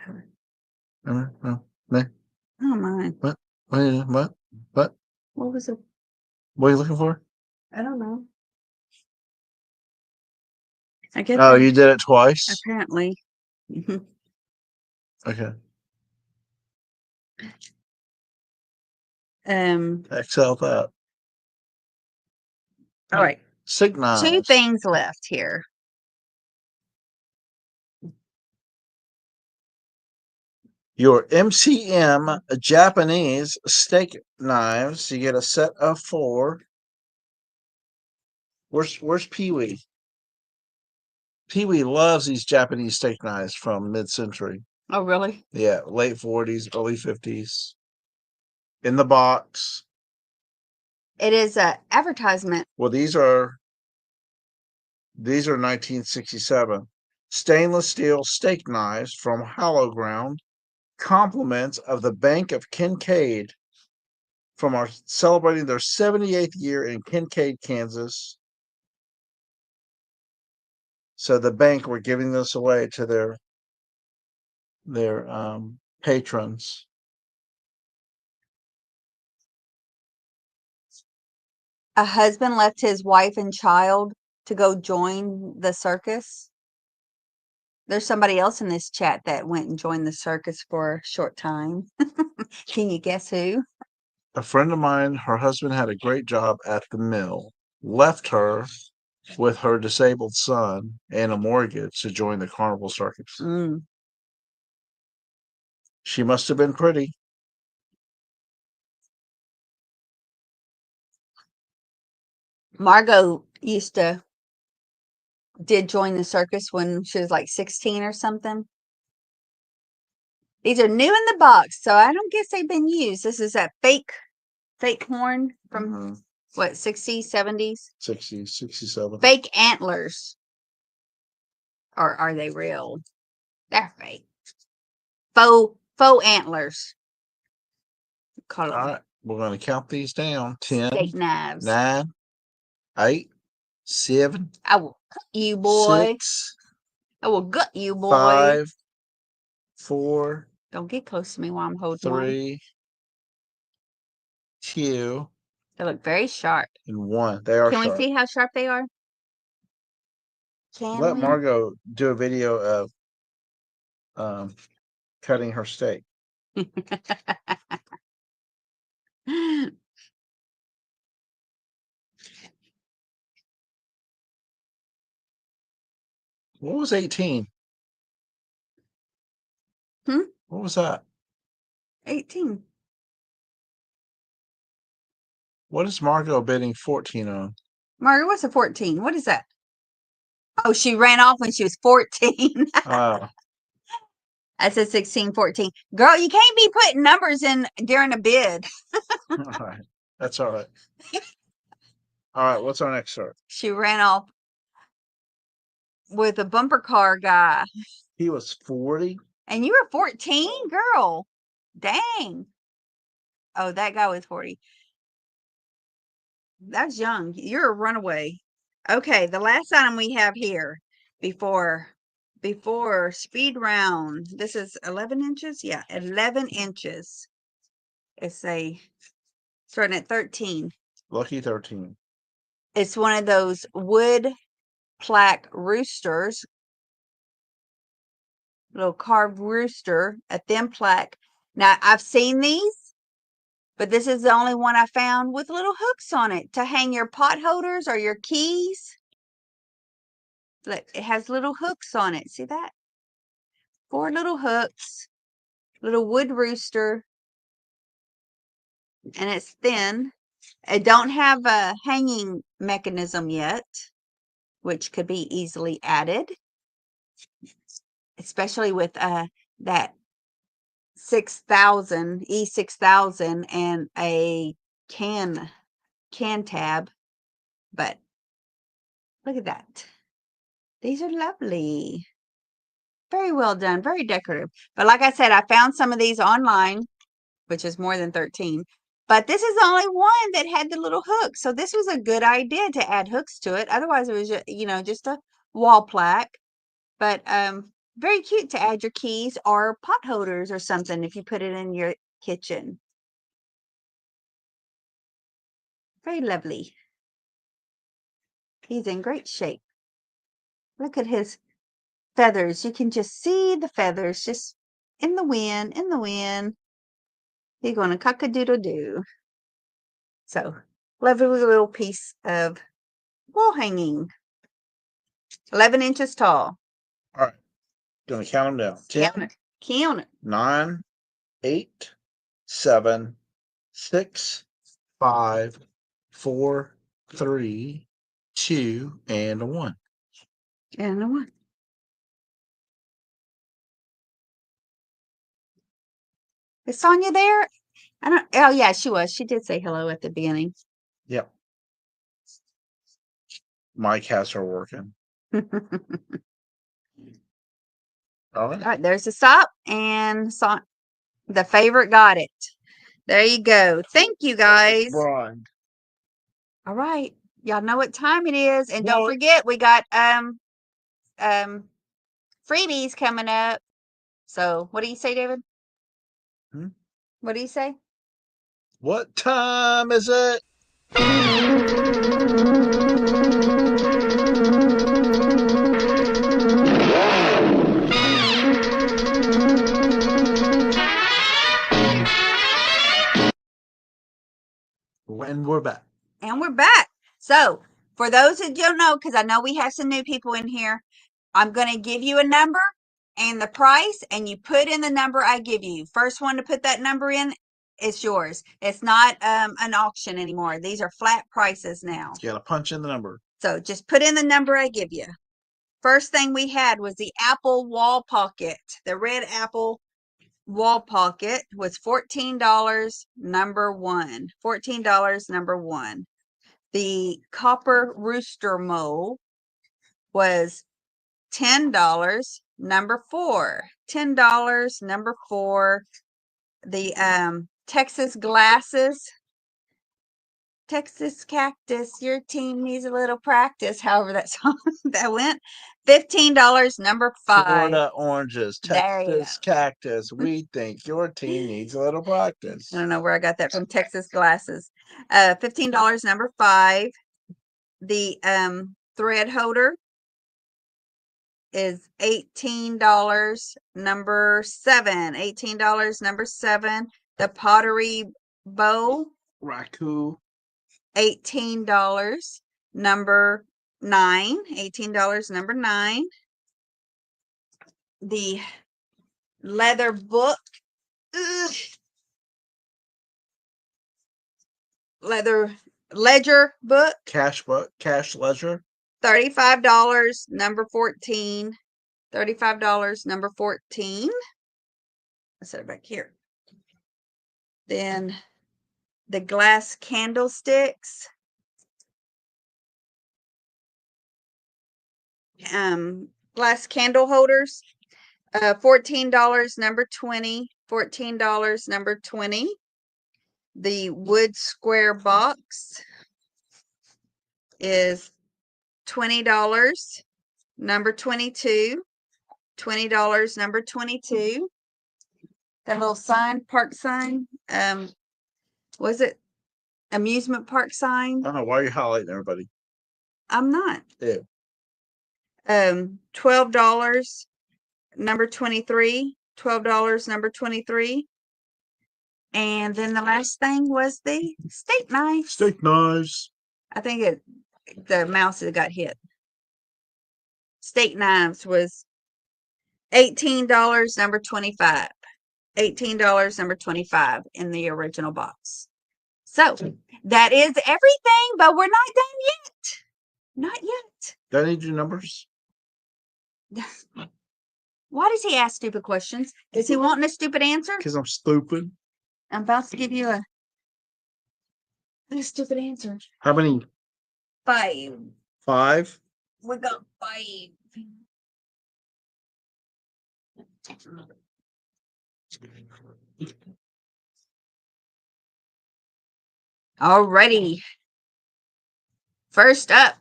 No. Oh my. What? What? What was it? What are you looking for? I don't know. I get Oh, that. you did it twice? Apparently. Okay. Excel that. All right. Signize. 2 things left here. Your MCM Japanese steak knives. You get a set of 4. Where's Pee-wee? Pee-wee loves these Japanese steak knives from mid-century. Oh, really? Yeah, late 40s, early 50s. In the box. It is a advertisement. Well, these are 1967 stainless steel steak knives from Hollow Ground. Compliments of the Bank of Kincaid from our celebrating their 78th year in Kincaid, Kansas. So the bank were giving this away to their patrons. A husband left his wife and child to go join the circus. There's somebody else in this chat that went and joined the circus for a short time. Can you guess who? A friend of mine, her husband had a great job at the mill, left her with her disabled son and a mortgage to join the carnival circus. She must have been pretty. Margot did join the circus when she was like 16 or something. These are new in the box, so I don't guess they've been used. This is a fake horn from what, 60s, 70s? 60s, 67. Fake antlers. Or are they real? They're fake. Faux antlers. Call All them right, we're going to count these down. 10, steak knives. 9, 8, 7. I will cut you, boy. 6. I will gut you, boy. 5, 4. Don't get close to me while I'm holding 3, 2. They look very sharp. And 1. They are Can sharp. we see how sharp they are? Can Let we? Margot do a video of cutting her steak. What was 18? Hmm? What was that? 18. What is Margot bidding 14 on? Margaret, what's a 14? What is that? Oh, she ran off when she was 14. Oh, I said 16, 14. Girl, you can't be putting numbers in during a bid. all right. That's all right. All right, what's our next start? She ran off with a bumper car guy. He was 40. And you were 14, girl. Dang. Oh, that guy was 40. That's young. You're a runaway. Okay, the last item we have here before speed round. This is 11 inches. Yeah, 11 inches. It's starting at 13. Lucky 13. It's one of those wood plaque roosters. Little carved rooster, a thin plaque, Now, I've seen these, but this is the only one I found with little hooks on it to hang your pot holders or your keys. Look, it has little hooks on it. See that? 4 little hooks, little wood rooster, and it's thin. It don't have a hanging mechanism yet, which could be easily added, especially with that 6000 E6000 and a can tab. But look at that. These are lovely. Very well done. Very decorative. But like I said, I found some of these online, which is more than 13. But this is the only one that had the little hooks. So this was a good idea to add hooks to it. Otherwise, it was, just a wall plaque. But very cute to add your keys or pot holders or something if you put it in your kitchen. Very lovely. He's in great shape. Look at his feathers. You can just see the feathers just in the wind, in the wind. He's going to cock-a-doodle-doo. So, lovely little piece of wall hanging. 11 inches tall. All right. Gonna count them down. 10, Count it. Count it. 9, 8, 7, 6, 5, 4, 3, 2, and a 1. And a 1. Is Sonia there? Oh yeah, she was. She did say hello at the beginning. Yep. My cats are working. All All right. right, there's the stop, and the favorite got it. There you go. Thank you, guys. Right. All right, y'all know what time it is, and don't Well- forget we got freebies coming up. So, what do you say, David? What do you say? What time is it? And we're back. And we're back. So, for those who don't know, because I know we have some new people in here, I'm going to give you a number and the price, and you put in the number I give you. First one to put that number in, it's yours. It's not an auction anymore. These are flat prices now. You gotta punch in the number. So just put in the number I give you. First thing we had was the apple wall pocket. The red apple wall pocket was $14, number 1. $14, number 1. The copper rooster mold was $10, number 4. $10, number 4. The Texas glasses, Texas cactus, your team needs a little practice. However, that song that went. $15, number 5. Florida oranges, There you Texas cactus. We think your team needs a little practice. I don't know where I got that from. Texas glasses. $15, number 5. The thread holder is $18, number 7. $18, number 7. The pottery bowl, Raku. $18, number 9. $18, number 9. The leather book, leather ledger book, Cash book, cash ledger. $35, number 14. $35, number 14. Let's set it back here. Then the glass candlesticks, glass candle holders, $14, number 20. $14, number 20. The wood square box is $20, number 22. $20, number 22. That little sign, park sign, was it amusement park sign? I don't know why you're highlighting everybody. I'm not. Ew. $12, number 23. $12, number 23. And then the last thing was the steak knives. Steak knives. I think the mouse that got hit. Steak knives was $18, number 25. $18, number 25 in the original box. So that is everything, but we're not done yet. Not yet. Do I need your numbers? Why does he ask stupid questions? Is he wanting a stupid answer? Because I'm stupid. I'm about to give you a stupid answer. How many? 5. 5? We got 5. Alrighty. First up,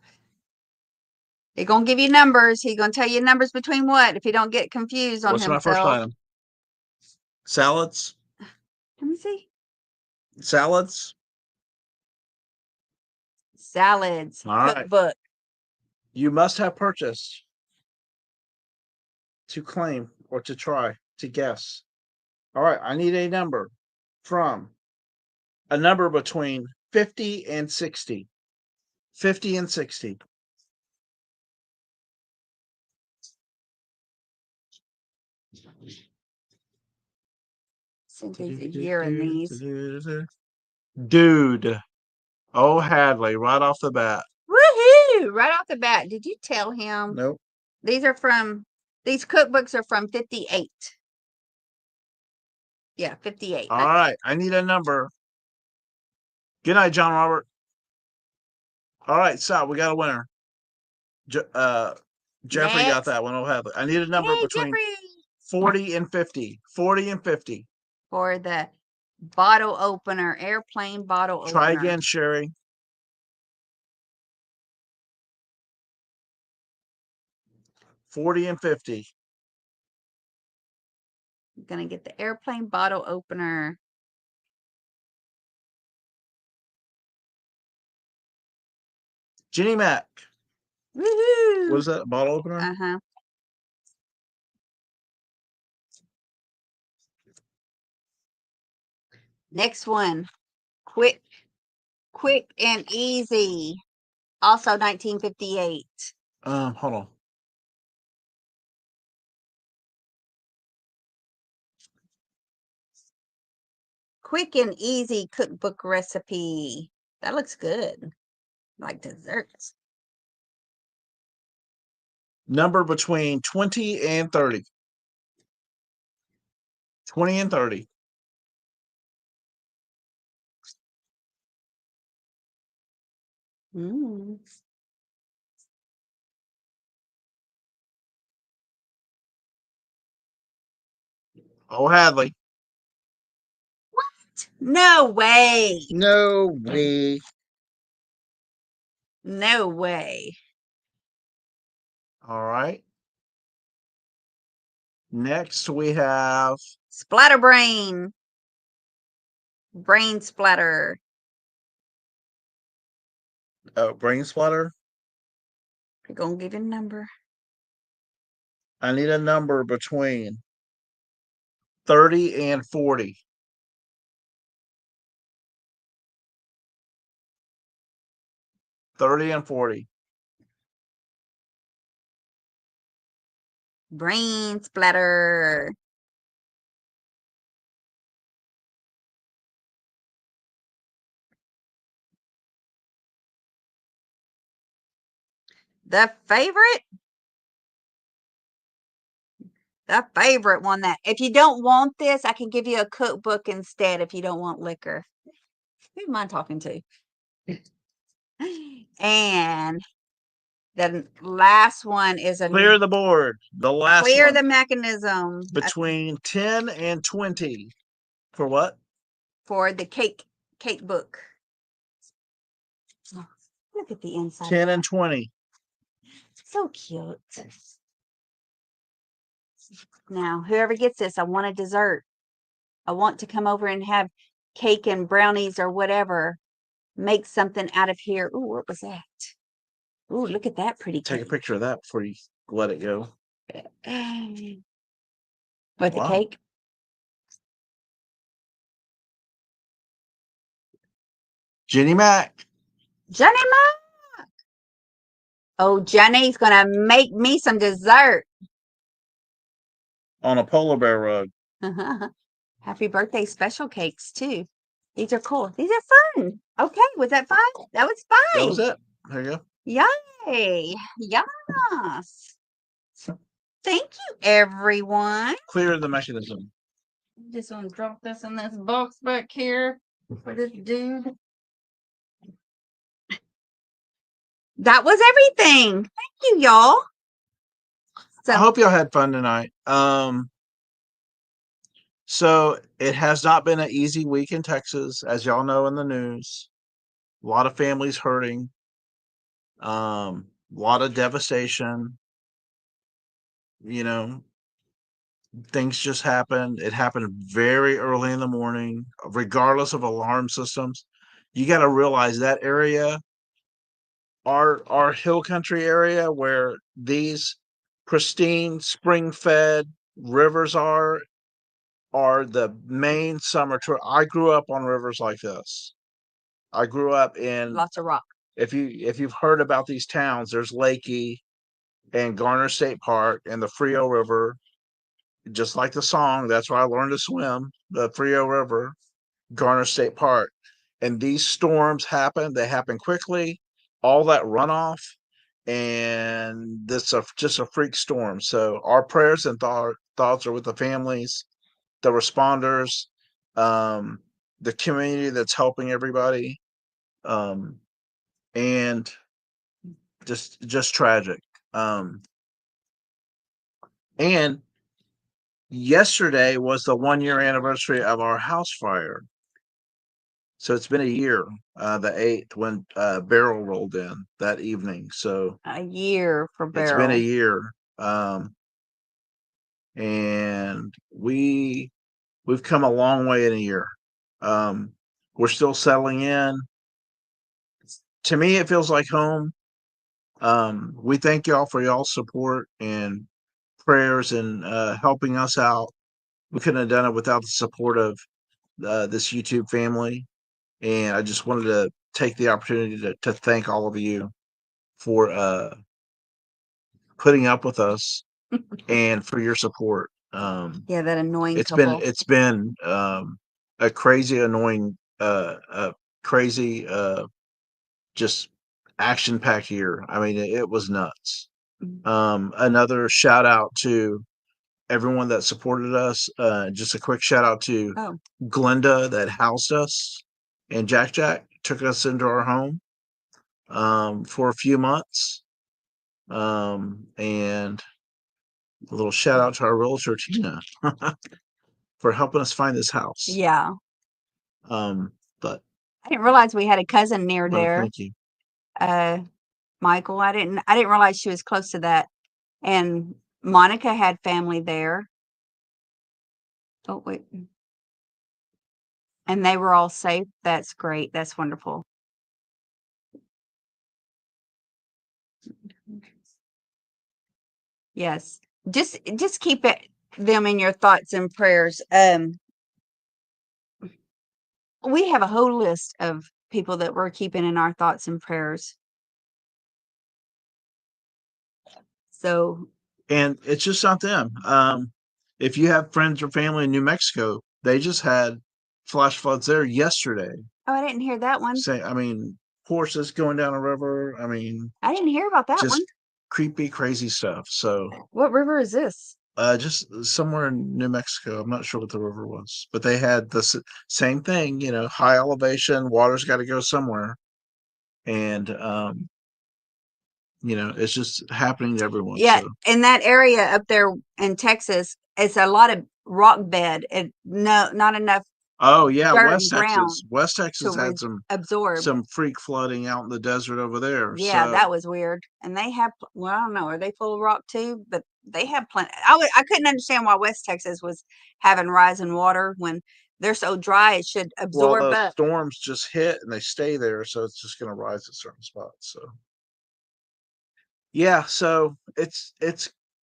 he's gonna give you numbers. He's gonna tell you numbers between what if you don't get confused on What's himself. my first item? Salads? Let me see. Salads? Salads. All right. Cookbook. You must have purchased to claim or to try to guess. All right, I need a number between 50 and 60. 50 and 60. Since there's a year in these. Dude. Oh, Hadley, right off the bat. Woohoo! Right off the bat. Did you tell him? Nope. These cookbooks are from 58. Yeah, 58. All right, I need a number. Good night, John Robert. All right, Sal, we got a winner. Jeffrey got that one. Oh, Hadley. I need a number between Jeffrey. 40 and 50. 40 and 50. For the bottle opener, airplane bottle opener. Try again, Sherry. $40 and $50. I'm gonna get the airplane bottle opener. Jenny Mac. Woohoo! What is that? A bottle opener? Uh-huh. Next one. Quick and easy. Also 1958. Hold on. Quick and easy cookbook recipe. That looks good. Like desserts. Number between 20 and 30. 20 and 30. Mm. Oh, Hadley. What? No way. No way. No way. All right. Next, we have Splatterbrain. Brain splatter. brain splatter. We're going to give you a number. I need a number between 30 and 40. 30 and 40. Brain splatter. The favorite one that if you don't want this, I can give you a cookbook instead if you don't want liquor. Who am I talking to? And the last one is a Clear the board. The last clear one. the mechanism Between 10 and 20. For what? for the cake book. Oh, look at the inside. 10 and 20. So cute. Now, whoever gets this, I want a dessert. I want to come over and have cake and brownies or whatever. Make something out of here. Ooh, what was that? Ooh, look at that pretty Take a cake. picture of that before you let it go. What, the Wow. cake? Jenny Mac. Jenny Mac. Oh, Jenny's gonna make me some dessert. On a polar bear rug. Happy birthday special cakes too. These are cool. These are fun. Okay, was that fun? That was fun. That was it. There you go. Yay. Yes. Thank you, everyone. Clear the mechanism. Just want to drop this in this box back here for this dude. That was everything. Thank you, y'all. So, I hope y'all had fun tonight. So it has not been an easy week in Texas, as y'all know in the news. A lot of families hurting. A lot of devastation. You know, things just happened. It happened very early in the morning, regardless of alarm systems. You got to realize that area, our hill country area where these pristine spring-fed rivers are the main summer tour. I grew up on rivers like this. I grew up in lots of rock. If you've heard about these towns, there's Lakey and Garner State Park and the Frio River. Just like the song, that's where I learned to swim. The Frio River, Garner State Park, and these storms happen. They happen quickly. All that runoff, and this is just a freak storm. So our prayers and thoughts are with the families, the responders, the community that's helping everybody, and just tragic. And yesterday was the 1-year anniversary of our house fire. So it's been a year, the 8th, when Beryl rolled in that evening. So a year for Beryl. It's been a year. And we've come a long way in a year. We're still settling in. To me, it feels like home. We thank y'all for y'all's support and prayers and helping us out. We couldn't have done it without the support of this YouTube family. And I just wanted to take the opportunity to thank all of you for putting up with us and for your support. Yeah, that annoying It's couple. been a crazy, annoying, crazy, just action-packed year. I mean, it was nuts. Another shout out to everyone that supported us. Just a quick shout out to Glenda that housed us, and Jack took us into our home for a few months. And a little shout out to our realtor Tina for helping us find this house. Yeah. But I didn't realize we had a cousin near there. Thank you. Michael, I didn't realize she was close to that. And Monica had family there. Oh, wait. And they were all safe. That's great. That's wonderful. Yes. Just keep them in your thoughts and prayers. We have a whole list of people that we're keeping in our thoughts and prayers. So, and it's just not them. If you have friends or family in New Mexico, they just had flash floods there yesterday. Oh, I didn't hear that one. I mean, horses going down a river. I mean, I didn't hear about that one. Creepy, crazy stuff. So, what river is this? Just somewhere in New Mexico. I'm not sure what the river was, but they had the same thing. You know, high elevation, water's got to go somewhere, and you know, it's just happening to everyone. Yeah, so. In that area up there in Texas, it's a lot of rock bed. Not enough. Oh yeah, West Texas had some freak flooding out in the desert over there. Yeah, so. That was weird. And they have, well, I don't know, are they full of rock too? But they have plenty. I couldn't understand why West Texas was having rising water when they're so dry. It should absorb. Well, the storms just hit and they stay there, so it's just going to rise at certain spots. So. Yeah, so it's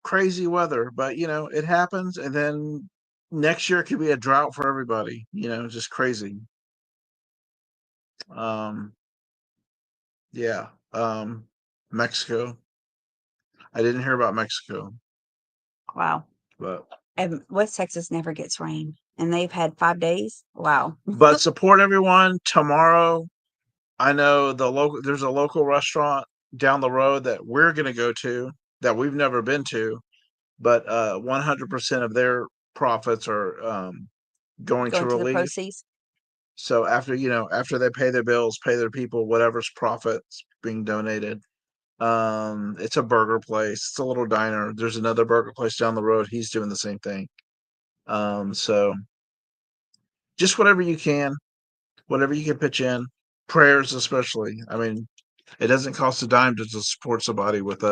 crazy weather, but you know, it happens, and then next year could be a drought for everybody, you know, just crazy. Yeah. Mexico. I didn't hear about Mexico, Wow. but And West Texas never gets rain, and they've had 5 days. Wow. support everyone tomorrow. I know there's a local restaurant down the road that we're going to go to that we've never been to, but 100% of their profits are going to Going to the relief. proceeds. So after they pay their bills, pay their people, whatever's profits being donated. It's a burger place. It's a little diner. There's another burger place down the road. He's doing the same thing. So just whatever you can pitch in. Prayers especially. I mean, it doesn't cost a dime to support somebody with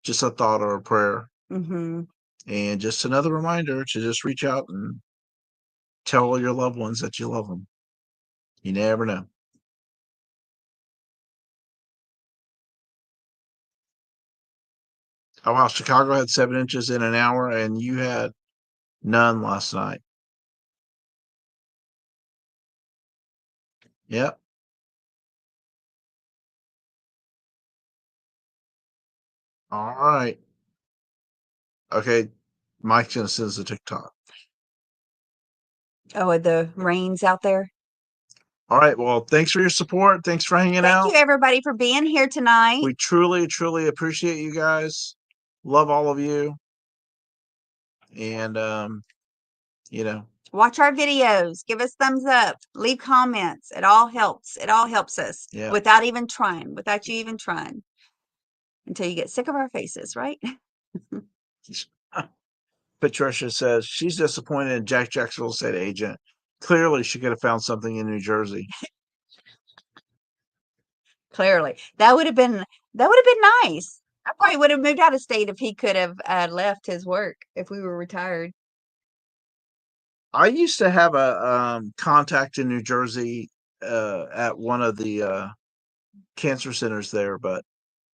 just a thought or a prayer. Mm-hmm. And just another reminder to just reach out and tell all your loved ones that you love them. You never know. Oh wow, Chicago had 7 inches in an hour, and you had none last night. Yep. All right. Okay. Mike's gonna send us a TikTok. Oh, the rains out there. All right. Well, thanks for your support. Thanks for hanging Thank out. you, everybody, for being here tonight. We truly, truly appreciate you guys. Love all of you. And Watch our videos. Give us thumbs up. Leave comments. It all helps. It all helps us Yeah. without you even trying. Until you get sick of our faces, right? Patricia says she's disappointed in Jack's real estate agent. Clearly, she could have found something in New Jersey. Clearly. That would have been nice. I probably would have moved out of state if he could have left his work if we were retired. I used to have a contact in New Jersey at one of the cancer centers there, but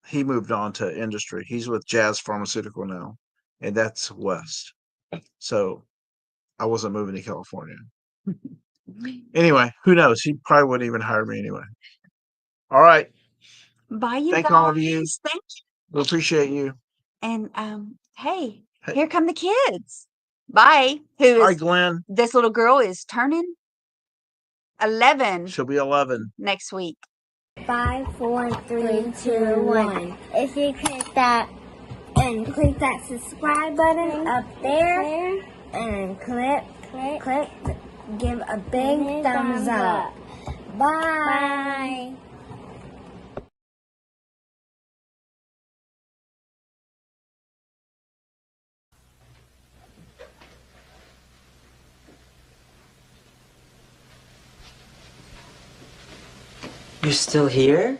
he moved on to industry. He's with Jazz Pharmaceutical now, and that's west. So I wasn't moving to California. Anyway, who knows? He probably wouldn't even hire me anyway. All right. Bye, you Thank guys. all of you. Thank you. We appreciate you. And hey, Hey. here come the kids. Bye. Hi, Glenn. This little girl is turning 11 She'll be 11. next week. 5, 4, 3, 2, 1. If you click that subscribe button up there and click, give a big thumbs up. Bye. You're still here?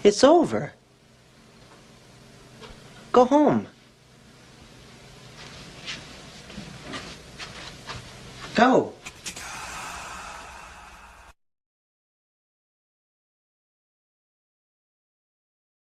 It's over. Go home. Go.